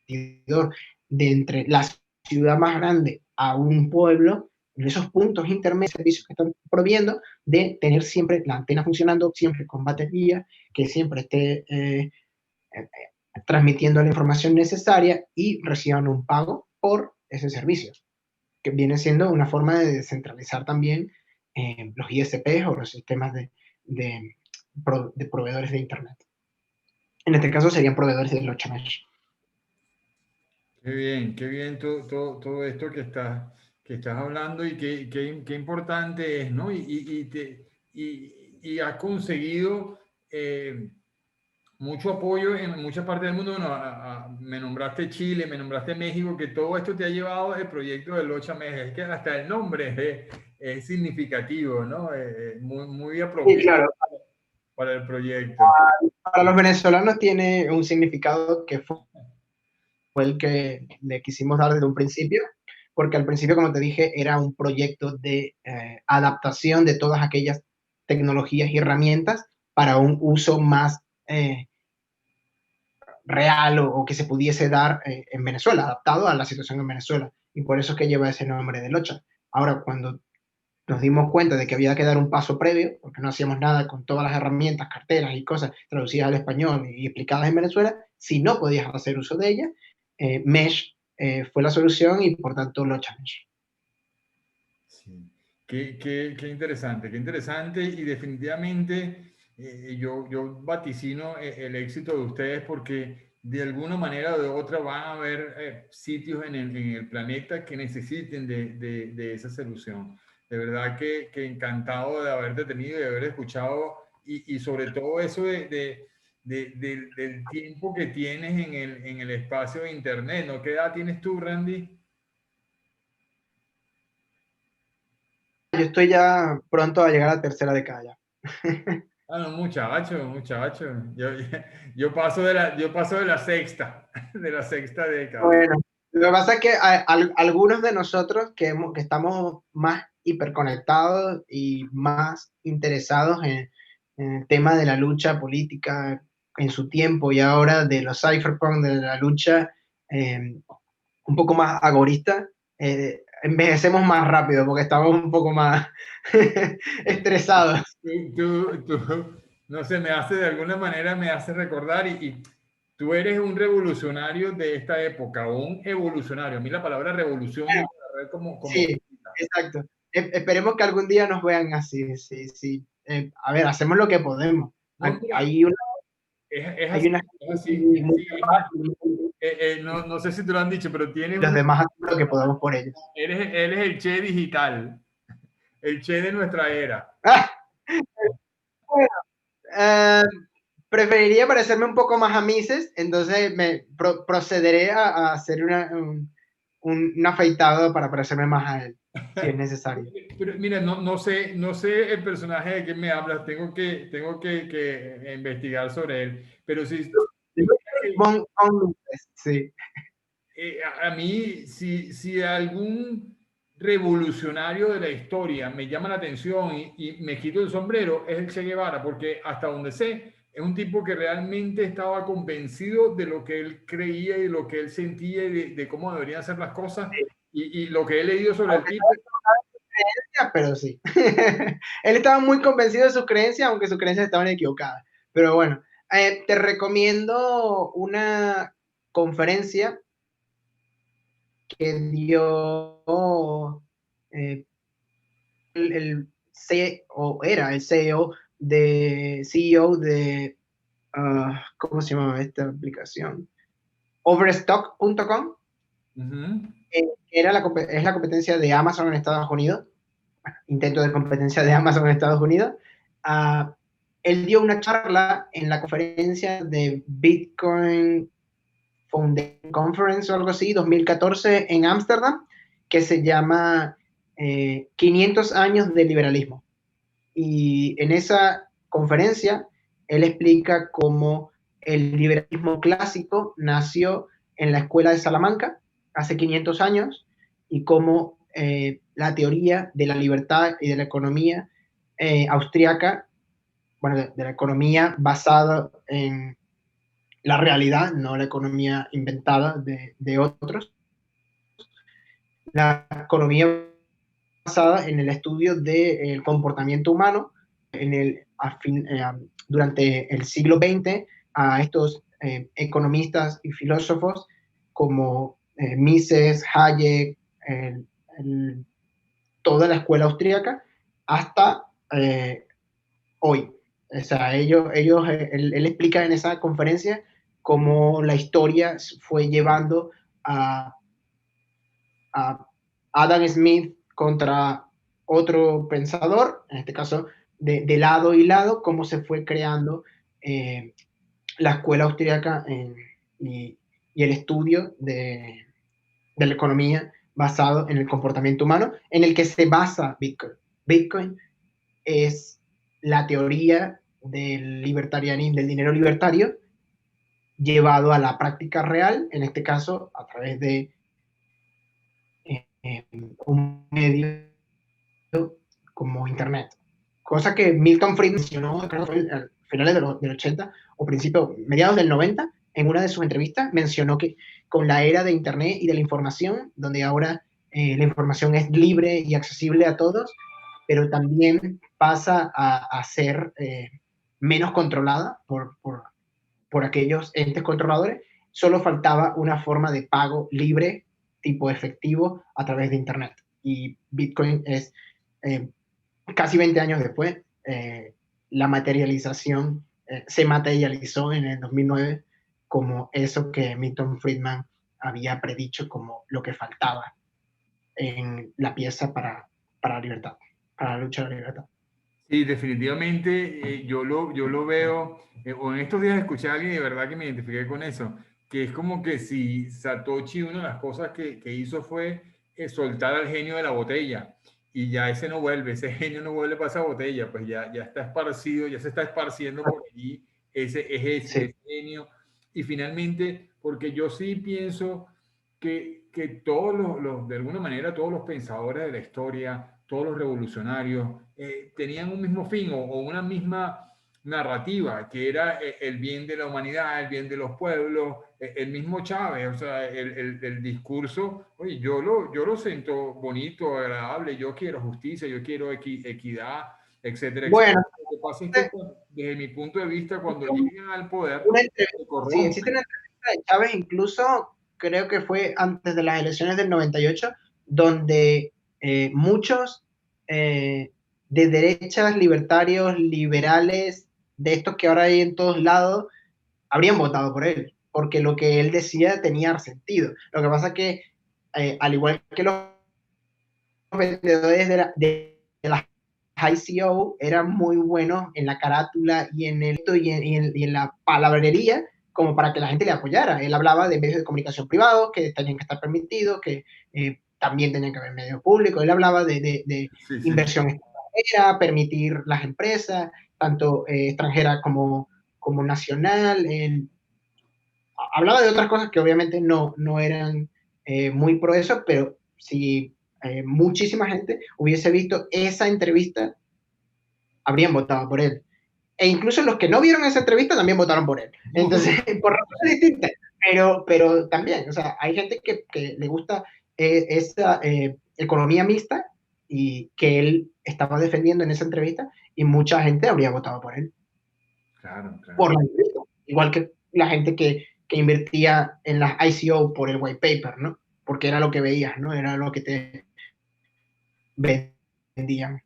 [SPEAKER 2] repetidor de entre la ciudad más grande a un pueblo, en esos puntos intermedios, servicios que están proveyendo, de tener siempre la antena funcionando, siempre con batería, que siempre esté transmitiendo la información necesaria y reciban un pago por ese servicio, que viene siendo una forma de descentralizar también los ISPs o los sistemas de proveedores de Internet. En este caso serían proveedores de Lochamesh.
[SPEAKER 1] Qué bien todo esto que estás hablando y qué importante es, ¿no? Y has conseguido mucho apoyo en muchas partes del mundo. Bueno, me nombraste Chile, me nombraste México, que todo esto te ha llevado el proyecto de Lochamesh. Es que hasta el nombre es significativo, ¿no? Muy
[SPEAKER 2] Sí,
[SPEAKER 1] apropiado
[SPEAKER 2] claro.
[SPEAKER 1] para el proyecto.
[SPEAKER 2] Para los venezolanos tiene un significado que fue el que le quisimos dar desde un principio, porque al principio, como te dije, era un proyecto de adaptación de todas aquellas tecnologías y herramientas para un uso más real o que se pudiese dar en Venezuela, adaptado a la situación en Venezuela. Y por eso es que lleva ese nombre de Locha. Ahora, cuando nos dimos cuenta de que había que dar un paso previo, porque no hacíamos nada con todas las herramientas, carteras y cosas traducidas al español y explicadas en Venezuela, si no podías hacer uso de ellas, Mesh fue la solución y por tanto Locha Mesh.
[SPEAKER 1] Sí. Qué interesante, qué interesante y definitivamente yo vaticino el éxito de ustedes porque de alguna manera o de otra van a haber sitios en el planeta que necesiten de esa solución. De verdad que encantado de haberte tenido y de haber escuchado y sobre todo eso del tiempo que tienes en el espacio de Internet, ¿no? ¿Qué edad tienes tú, Randy?
[SPEAKER 2] Yo estoy ya pronto a llegar a la tercera década ya.
[SPEAKER 1] Ah, no, muchacho, muchacho. Yo paso de la sexta, de la sexta década.
[SPEAKER 2] Bueno, lo que pasa es que algunos de nosotros que estamos más hiperconectados y más interesados en el tema de la lucha política en su tiempo y ahora de los cypherpunk, de la lucha un poco más agorista, envejecemos más rápido porque estamos un poco más estresados.
[SPEAKER 1] No sé, me hace de alguna manera, me hace recordar y tú eres un revolucionario de esta época, o un evolucionario. A mí la palabra revolución yo
[SPEAKER 2] Bueno,
[SPEAKER 1] la agarré como
[SPEAKER 2] sí, exacto. Esperemos que algún día nos vean así, sí, sí. A ver, hacemos lo que podemos.
[SPEAKER 1] no, mira,
[SPEAKER 2] Hay una,
[SPEAKER 1] es
[SPEAKER 2] hay
[SPEAKER 1] así,
[SPEAKER 2] una
[SPEAKER 1] es
[SPEAKER 2] gente
[SPEAKER 1] así.
[SPEAKER 2] muy
[SPEAKER 1] Sí, es más,
[SPEAKER 2] capaz y
[SPEAKER 1] no, no sé si te lo han dicho, pero tienes
[SPEAKER 2] los
[SPEAKER 1] una,
[SPEAKER 2] demás hacemos lo que podemos por ellos.
[SPEAKER 1] eres el Che digital, el Che de nuestra era.
[SPEAKER 2] Ah, bueno, eh, preferiría parecerme un poco más a Mises, entonces procederé a hacer un afeitado para parecerme más a él, si es necesario.
[SPEAKER 1] Pero mira, no sé el personaje de quien me hablas, que investigar sobre él, pero sí,
[SPEAKER 2] Sí.
[SPEAKER 1] a mí, si algún revolucionario de la historia me llama la atención y me quito el sombrero, es el Che Guevara, porque hasta donde sé, es un tipo que realmente estaba convencido de lo que él creía y lo que él sentía y de cómo deberían ser las cosas. Y lo que he leído sobre el
[SPEAKER 2] Aunque
[SPEAKER 1] tipo,
[SPEAKER 2] creencias, pero sí. Él estaba muy convencido de sus creencias, aunque sus creencias estaban equivocadas. Pero bueno, te recomiendo una conferencia que dio eh, el CEO, era el CEO de ¿cómo se llama esta aplicación? Overstock.com,
[SPEAKER 1] uh-huh,
[SPEAKER 2] es la competencia de Amazon en Estados Unidos, intento de competencia de Amazon en Estados Unidos. Uh, Él dio una charla en la conferencia de Bitcoin Foundation Conference o algo así, 2014 en Ámsterdam, que se llama 500 años de liberalismo. Y en esa conferencia, él explica cómo el liberalismo clásico nació en la escuela de Salamanca hace 500 años y cómo la teoría de la libertad y de la economía austriaca, bueno, de la economía basada en la realidad, no la economía inventada de otros, la economía basada en el estudio del comportamiento humano en durante el siglo XX a estos economistas y filósofos como Mises, Hayek, el, el, toda la escuela austríaca, hasta hoy. O sea, él explica en esa conferencia cómo la historia fue llevando a, a Adam Smith contra otro pensador, en este caso de lado y lado, cómo se fue creando la escuela austríaca y el estudio de la economía basado en el comportamiento humano, en el que se basa Bitcoin. Bitcoin es la teoría del libertarianismo, del dinero libertario, llevado a la práctica real, en este caso a través de un medio como Internet. Cosa que Milton Friedman mencionó, creo que fue a finales del 80 o principios, mediados del 90, en una de sus entrevistas, mencionó que con la era de Internet y de la información, donde ahora la información es libre y accesible a todos, pero también pasa a ser menos controlada por aquellos entes controladores, solo faltaba una forma de pago libre, tipo efectivo, a través de Internet. Y Bitcoin es, eh, casi 20 años después, la materialización, se materializó en el 2009 como eso que Milton Friedman había predicho como lo que faltaba en la pieza para la libertad, para la lucha de la libertad.
[SPEAKER 1] Sí, definitivamente yo lo veo, o en estos días escuché a alguien de verdad que me identifiqué con eso, que es como que si Satoshi una de las cosas que hizo fue soltar al genio de la botella y ya ese no vuelve, ese genio no vuelve para esa botella, pues ya está esparcido, ya se está esparciendo por allí ese
[SPEAKER 2] Sí.
[SPEAKER 1] genio. Y finalmente, porque yo sí pienso que todos de alguna manera, todos los pensadores de la historia, todos los revolucionarios, tenían un mismo fin o una misma narrativa, que era el bien de la humanidad, el bien de los pueblos, el mismo Chávez, o sea, el discurso, oye, yo lo siento bonito, agradable, yo quiero justicia, yo quiero equidad, etcétera, etcétera.
[SPEAKER 2] Bueno,
[SPEAKER 1] Lo que pasa es que desde mi punto de vista, cuando llegan al poder,
[SPEAKER 2] una
[SPEAKER 1] se
[SPEAKER 2] sí, existe
[SPEAKER 1] corrompen.
[SPEAKER 2] una entrevista de Chávez, incluso creo que fue antes de las elecciones del 98, donde muchos de derechas, libertarios, liberales, de estos que ahora hay en todos lados, habrían votado por él, porque lo que él decía tenía sentido. Lo que pasa es que, al igual que los vendedores de las ICO eran muy buenos en la carátula y en la palabrería como para que la gente le apoyara. Él hablaba de medios de comunicación privados que tenían que estar permitidos, que también tenían que haber medios públicos. Él hablaba de
[SPEAKER 1] Sí, sí.
[SPEAKER 2] inversión extranjera, permitir las empresas, tanto extranjera como nacional. Él hablaba de otras cosas que obviamente no eran muy pro eso, pero si muchísima gente hubiese visto esa entrevista, habrían votado por él. E incluso los que no vieron esa entrevista también votaron por él. Entonces, por razones distintas, pero también, o sea, hay gente que le gusta esa economía mixta y que él estaba defendiendo en esa entrevista y mucha gente habría votado por él,
[SPEAKER 1] Claro, claro.
[SPEAKER 2] por la entrevista. Igual que la gente que invertía en las ICO por el white paper, ¿no? Porque era lo que veías, ¿no? Era lo que te vendían.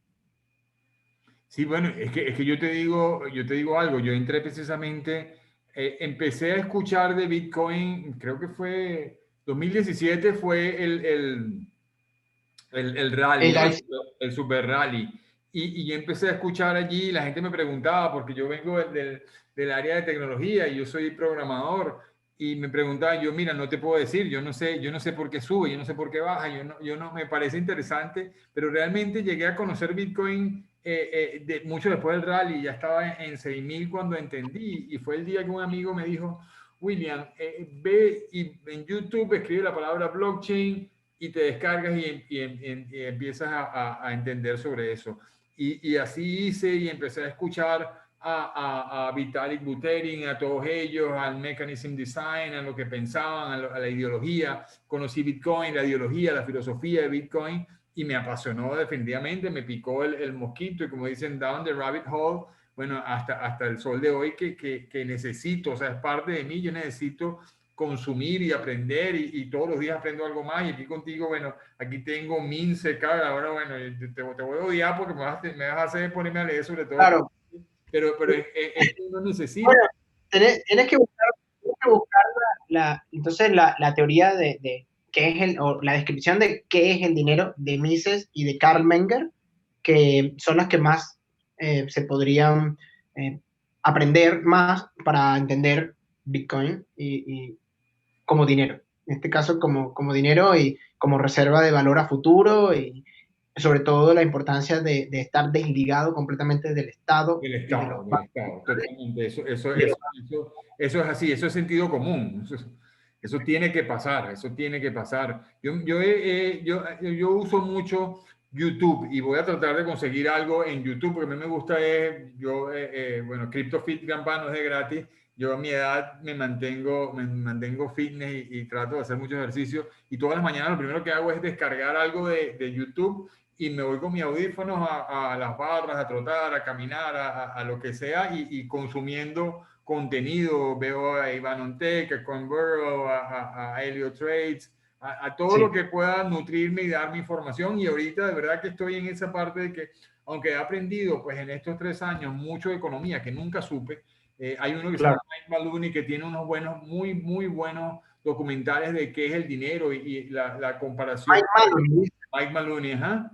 [SPEAKER 1] Sí, bueno, es que yo te digo algo, yo entré precisamente, empecé a escuchar de Bitcoin, creo que fue 2017 fue el rally,
[SPEAKER 2] El
[SPEAKER 1] ¿no?
[SPEAKER 2] ICO,
[SPEAKER 1] El super rally. Y empecé a escuchar allí, la gente me preguntaba, porque yo vengo del área de tecnología y yo soy programador, y me preguntaban, yo, mira, no te puedo decir, yo no sé por qué sube, yo no sé por qué baja, yo no, me parece interesante, pero realmente llegué a conocer Bitcoin mucho después del rally, ya estaba en 6.000 cuando entendí, y fue el día que un amigo me dijo, William, ve y en YouTube escribe la palabra blockchain y te descargas y empiezas a entender sobre eso. Y así hice y empecé a escuchar a Vitalik Buterin, a todos ellos, al Mechanism Design, a lo que pensaban, a la ideología. Conocí Bitcoin, la ideología, la filosofía de Bitcoin y me apasionó definitivamente, me picó el mosquito y como dicen, down the rabbit hole, bueno, hasta el sol de hoy que necesito, o sea, es parte de mí, yo necesito consumir y aprender y todos los días aprendo algo más y aquí contigo, bueno, aquí tengo Minsecar, ahora bueno, te voy a odiar porque me vas a hacer ponerme a leer sobre todo,
[SPEAKER 2] claro.
[SPEAKER 1] pero es que uno necesita.
[SPEAKER 2] Bueno, tienes que buscar entonces la teoría de qué es o la descripción de qué es el dinero de Mises y de Karl Menger, que son las que más se podrían aprender más para entender Bitcoin y como dinero. En este caso, como dinero y como reserva de valor a futuro y sobre todo la importancia de estar desligado completamente del Estado y de los
[SPEAKER 1] Del
[SPEAKER 2] bancos
[SPEAKER 1] Estado, totalmente.
[SPEAKER 2] y de los
[SPEAKER 1] Eso es así, eso es sentido común. Eso tiene que pasar, eso tiene que pasar. Yo uso mucho YouTube y voy a tratar de conseguir algo en YouTube porque a mí me gusta, bueno, CryptoFit Campano es de gratis. Yo a mi edad me mantengo fitness y trato de hacer mucho ejercicio y todas las mañanas lo primero que hago es descargar algo de YouTube y me voy con mis audífonos a las barras, a trotar, a caminar, a lo que sea y consumiendo contenido. Veo a Iván Ontec, a Converro, a Elliot Trades, todo lo
[SPEAKER 2] sí,
[SPEAKER 1] que pueda nutrirme y darme información. Y ahorita de verdad que estoy en esa parte de que, aunque he aprendido pues en estos 3 años mucho de economía que nunca supe, hay uno que se llama
[SPEAKER 2] claro.
[SPEAKER 1] Mike Maloney que tiene unos buenos, muy buenos documentales de qué es el dinero y la comparación.
[SPEAKER 2] Mike Maloney,
[SPEAKER 1] Mike Maloney, ajá.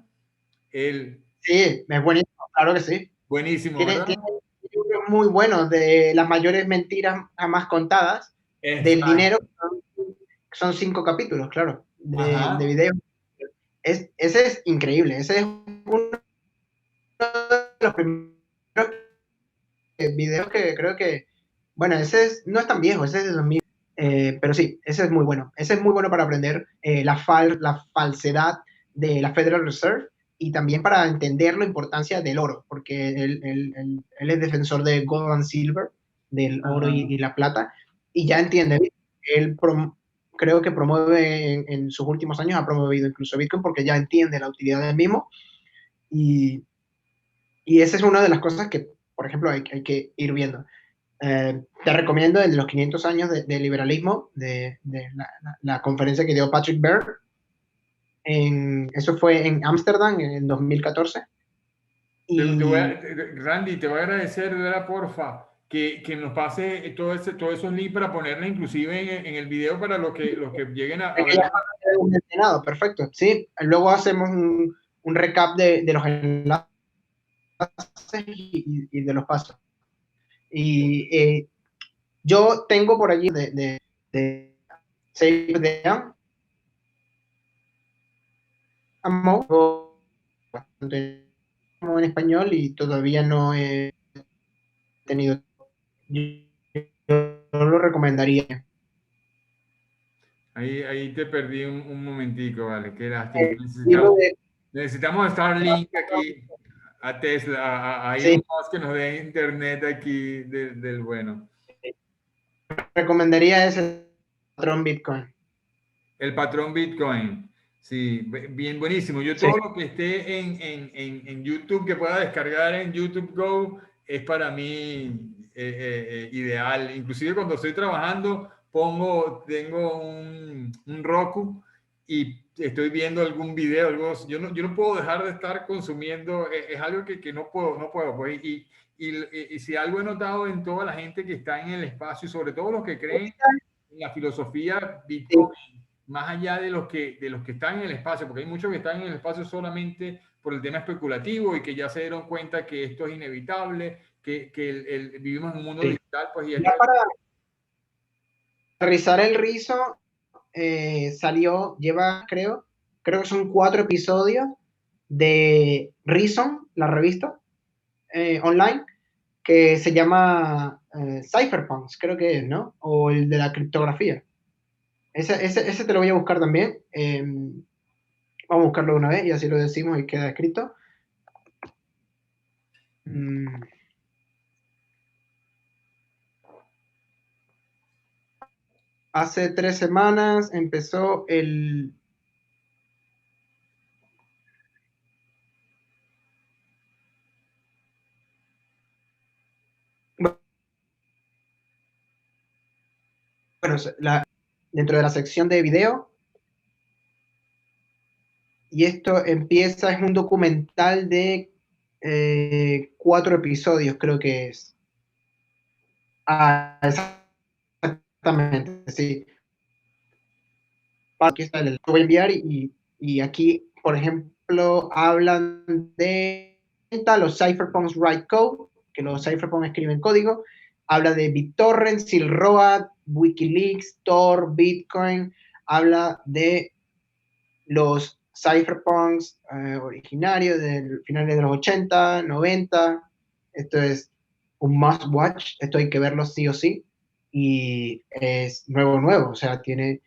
[SPEAKER 1] Él,
[SPEAKER 2] Sí, es buenísimo, claro que sí.
[SPEAKER 1] buenísimo,
[SPEAKER 2] Tiene
[SPEAKER 1] ¿verdad?
[SPEAKER 2] libros muy buenos de las mayores mentiras jamás contadas del dinero.
[SPEAKER 1] Exacto.
[SPEAKER 2] Son 5 capítulos, claro, de
[SPEAKER 1] Ajá.
[SPEAKER 2] video. Ese es increíble. Ese es uno de los primeros videos que creo que, bueno, no es tan viejo, ese es de 2000, pero sí, ese es muy bueno. Ese es muy bueno para aprender la falsedad de la Federal Reserve y también para entender la importancia del oro, porque él es defensor de gold and silver, del oro
[SPEAKER 1] Ajá.
[SPEAKER 2] y la plata, y ya entiende, él creo que promueve en sus últimos años, ha promovido incluso Bitcoin porque ya entiende la utilidad del mismo y, y esa es una de las cosas que, por ejemplo, hay que ir viendo. Te recomiendo el de los 500 años de liberalismo, de la conferencia que dio Patrick Bear. Eso fue en Ámsterdam en 2014. Y
[SPEAKER 1] Randy, te voy a agradecer, de verdad, porfa, que nos pase todos esos links para ponerlos inclusive en el video para los que lleguen a
[SPEAKER 2] que ya
[SPEAKER 1] verlo.
[SPEAKER 2] está mencionado, perfecto. Sí, luego hacemos un recap de los enlaces y de los pasos. Y yo tengo por allí de Save the Amo, bastante en español y todavía no he tenido. Yo lo recomendaría.
[SPEAKER 1] Ahí te perdí un momentico, vale, qué lástima.
[SPEAKER 2] El libro de,
[SPEAKER 1] Necesitamos Starlink aquí, a Tesla, a Elon
[SPEAKER 2] sí,
[SPEAKER 1] Musk que nos dé internet aquí del bueno.
[SPEAKER 2] recomendaría ese patrón Bitcoin.
[SPEAKER 1] El patrón Bitcoin. Sí, bien buenísimo. Yo
[SPEAKER 2] Sí,
[SPEAKER 1] todo lo que esté en YouTube, que pueda descargar en YouTube Go, es para mí ideal. Inclusive cuando estoy trabajando, tengo un Roku y estoy viendo algún video, yo no puedo dejar de estar consumiendo, es algo que no puedo. Pues, y si algo he notado en toda la gente que está en el espacio, y sobre todo los que creen en la filosofía
[SPEAKER 2] sí.
[SPEAKER 1] Bitcoin, más allá de los que están en el espacio, porque hay muchos que están en el espacio solamente por el tema especulativo y que ya se dieron cuenta que esto es inevitable, que vivimos en un mundo
[SPEAKER 2] Sí.
[SPEAKER 1] digital, pues y
[SPEAKER 2] Ya
[SPEAKER 1] esto es...
[SPEAKER 2] para rizar el rizo, creo que son 4 episodios de Reason, la revista online, que se llama Cypherpunks, creo que es, ¿no? O el de la criptografía. Ese te lo voy a buscar también. Vamos a buscarlo una vez y así lo decimos y queda escrito. Mm, Hace 3 semanas empezó el... Bueno, dentro de la sección de video, y esto empieza, es un documental de 4 episodios, creo que es. Ah, exactamente, sí. Aquí está, lo voy a enviar y aquí, por ejemplo, hablan de los cypherpunks write code, que los cypherpunks escriben código, habla de BitTorrent, Silkroad, Wikileaks, Tor, Bitcoin, habla de los cypherpunks originarios del finales de los 80, 90. Esto es un must watch, esto hay que verlo sí o sí, y es nuevo, o sea, tiene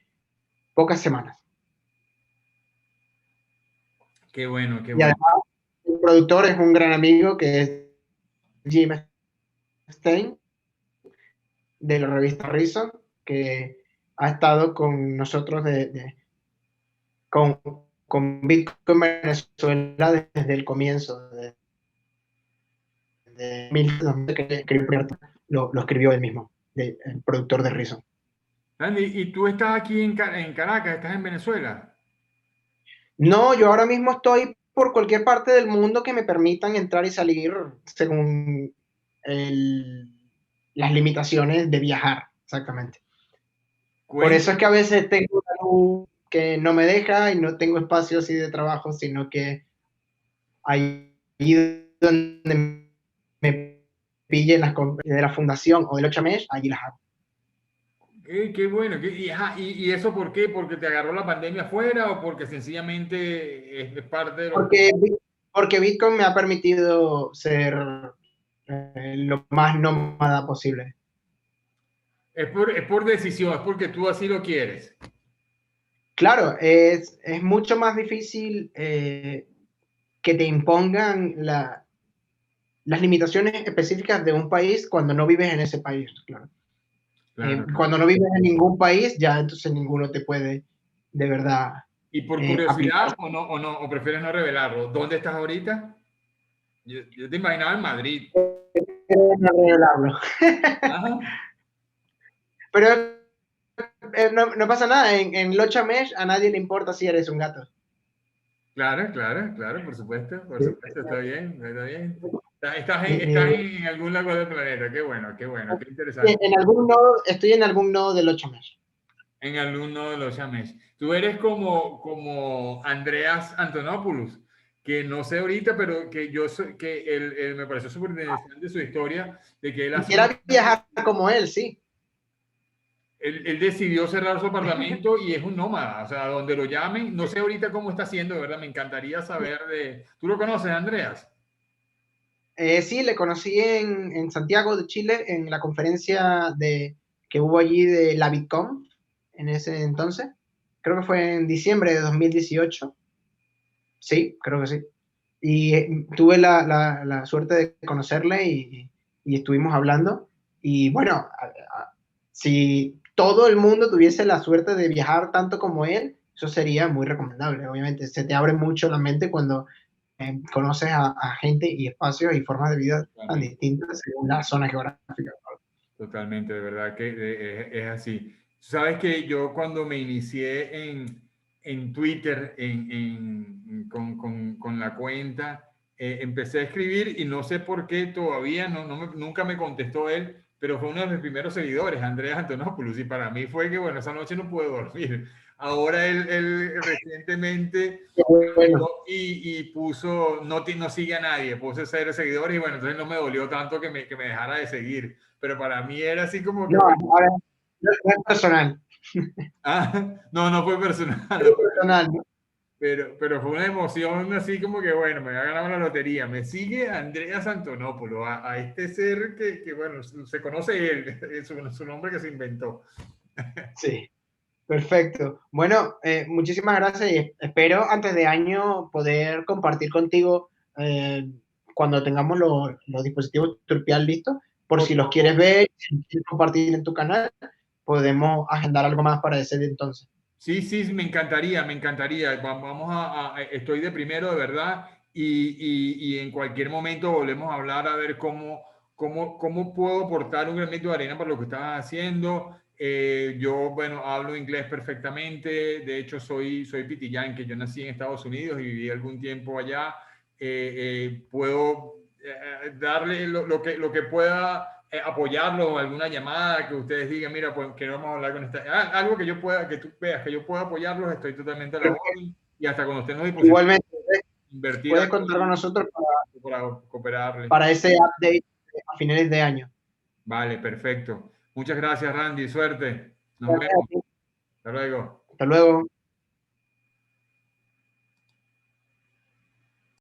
[SPEAKER 2] pocas semanas.
[SPEAKER 1] Qué bueno, qué
[SPEAKER 2] Y
[SPEAKER 1] bueno.
[SPEAKER 2] además, el productor es un gran amigo que es Jim Stein, de la revista Reason, que ha estado con nosotros con, con Bitcoin Venezuela desde el comienzo, desde 2000 que lo escribió él mismo, el productor de Reason.
[SPEAKER 1] Randy, ¿y tú estás aquí en Caracas, estás en Venezuela?
[SPEAKER 2] No, yo ahora mismo estoy por cualquier parte del mundo que me permitan entrar y salir según el, las limitaciones de viajar, exactamente. Por eso es que a veces tengo una luz que no me deja y no tengo espacio así de trabajo, sino que ahí donde me pillen de la fundación o del Ochamesh, allí las hago.
[SPEAKER 1] Qué bueno. ¿Y eso por qué? ¿Porque te agarró la pandemia afuera o porque sencillamente es parte de lo que...
[SPEAKER 2] Porque Bitcoin me ha permitido ser lo más nómada posible.
[SPEAKER 1] Es por decisión, es porque tú así lo quieres.
[SPEAKER 2] Claro, es mucho más difícil que te impongan las limitaciones específicas de un país cuando no vives en ese país, claro.
[SPEAKER 1] Claro, claro.
[SPEAKER 2] Cuando no vives en ningún país, ya entonces ninguno te puede de verdad
[SPEAKER 1] ¿Y por
[SPEAKER 2] aplicar.
[SPEAKER 1] curiosidad o prefieres no revelarlo? ¿Dónde estás ahorita? Yo te imaginaba en Madrid.
[SPEAKER 2] No revelarlo.
[SPEAKER 1] Ajá.
[SPEAKER 2] Pero no pasa nada, en Locha Mesh a nadie le importa si eres un gato.
[SPEAKER 1] Claro, claro, claro, por supuesto, está bien, está bien. Estás
[SPEAKER 2] Eh,
[SPEAKER 1] en algún lado del planeta, qué bueno, qué interesante.
[SPEAKER 2] estoy en algún nodo de Locha Mesh.
[SPEAKER 1] En alumno de los Yamesh. Tú eres como Andreas Antonopoulos, que no sé ahorita, pero que yo soy, que él me pareció súper interesante su historia de que él hace unos
[SPEAKER 2] Quisiera
[SPEAKER 1] años,
[SPEAKER 2] viajar como él, sí.
[SPEAKER 1] él decidió cerrar su apartamento y es un nómada, o sea, donde lo llamen, no sé ahorita cómo está haciendo, de verdad, me encantaría saber de... ¿Tú lo conoces, Andreas?
[SPEAKER 2] Sí, le conocí en Santiago de Chile en la conferencia que hubo allí de la Bitcoin en ese entonces. Creo que fue en diciembre de 2018. Sí, creo que sí. Y tuve la suerte de conocerle y estuvimos hablando. Y bueno, si todo el mundo tuviese la suerte de viajar tanto como él, eso sería muy recomendable. Obviamente, se te abre mucho la mente cuando conoces a gente y espacios y formas de vida tan
[SPEAKER 1] Totalmente,
[SPEAKER 2] distintas según la zona geográfica.
[SPEAKER 1] totalmente, de verdad que es así. Sabes que yo cuando me inicié en Twitter con la cuenta, empecé a escribir y no sé por qué todavía nunca me contestó él, pero fue uno de mis primeros seguidores, Andrés Antonopoulos, y para mí fue que, bueno, esa noche no pude dormir. Ahora él recientemente
[SPEAKER 2] Qué bueno.
[SPEAKER 1] y puso, no sigue a nadie, puse 0 seguidores y bueno, entonces no me dolió tanto que me dejara de seguir, pero para mí era así como que,
[SPEAKER 2] No,
[SPEAKER 1] bueno,
[SPEAKER 2] ahora no es personal.
[SPEAKER 1] no fue personal,
[SPEAKER 2] No es personal, ¿no?
[SPEAKER 1] pero fue una emoción así como que, bueno, me había ganado la lotería. Me sigue Andreas Antonopoulos, a este ser bueno, se conoce él, su nombre que se inventó.
[SPEAKER 2] Sí. Perfecto. Bueno, muchísimas gracias y espero antes de año poder compartir contigo cuando tengamos los dispositivos Turpial listos, por
[SPEAKER 1] Por
[SPEAKER 2] si los quieres
[SPEAKER 1] favor.
[SPEAKER 2] ver, si quieres compartir en tu canal, podemos agendar algo más para ese entonces.
[SPEAKER 1] Sí, sí, me encantaría, me encantaría. Vamos estoy de primero de verdad y en cualquier momento volvemos a hablar a ver cómo puedo aportar un granito de arena para lo que estás haciendo. Yo, bueno, hablo inglés perfectamente. De hecho, soy pitillán, que yo nací en Estados Unidos y viví algún tiempo allá. Puedo darle lo que pueda apoyarlo, alguna llamada que ustedes digan, mira, pues queremos hablar con esta, algo que yo pueda, que tú veas que yo pueda apoyarlos, estoy totalmente a la orden y hasta cuando estén los dispositivos,
[SPEAKER 2] Igualmente,
[SPEAKER 1] invertir
[SPEAKER 2] puedes
[SPEAKER 1] algo
[SPEAKER 2] contar con nosotros
[SPEAKER 1] para cooperarles.
[SPEAKER 2] para ese update a finales de año.
[SPEAKER 1] Vale, perfecto. Muchas gracias, Randy. Suerte. Nos vemos. Hasta luego.
[SPEAKER 2] Hasta luego.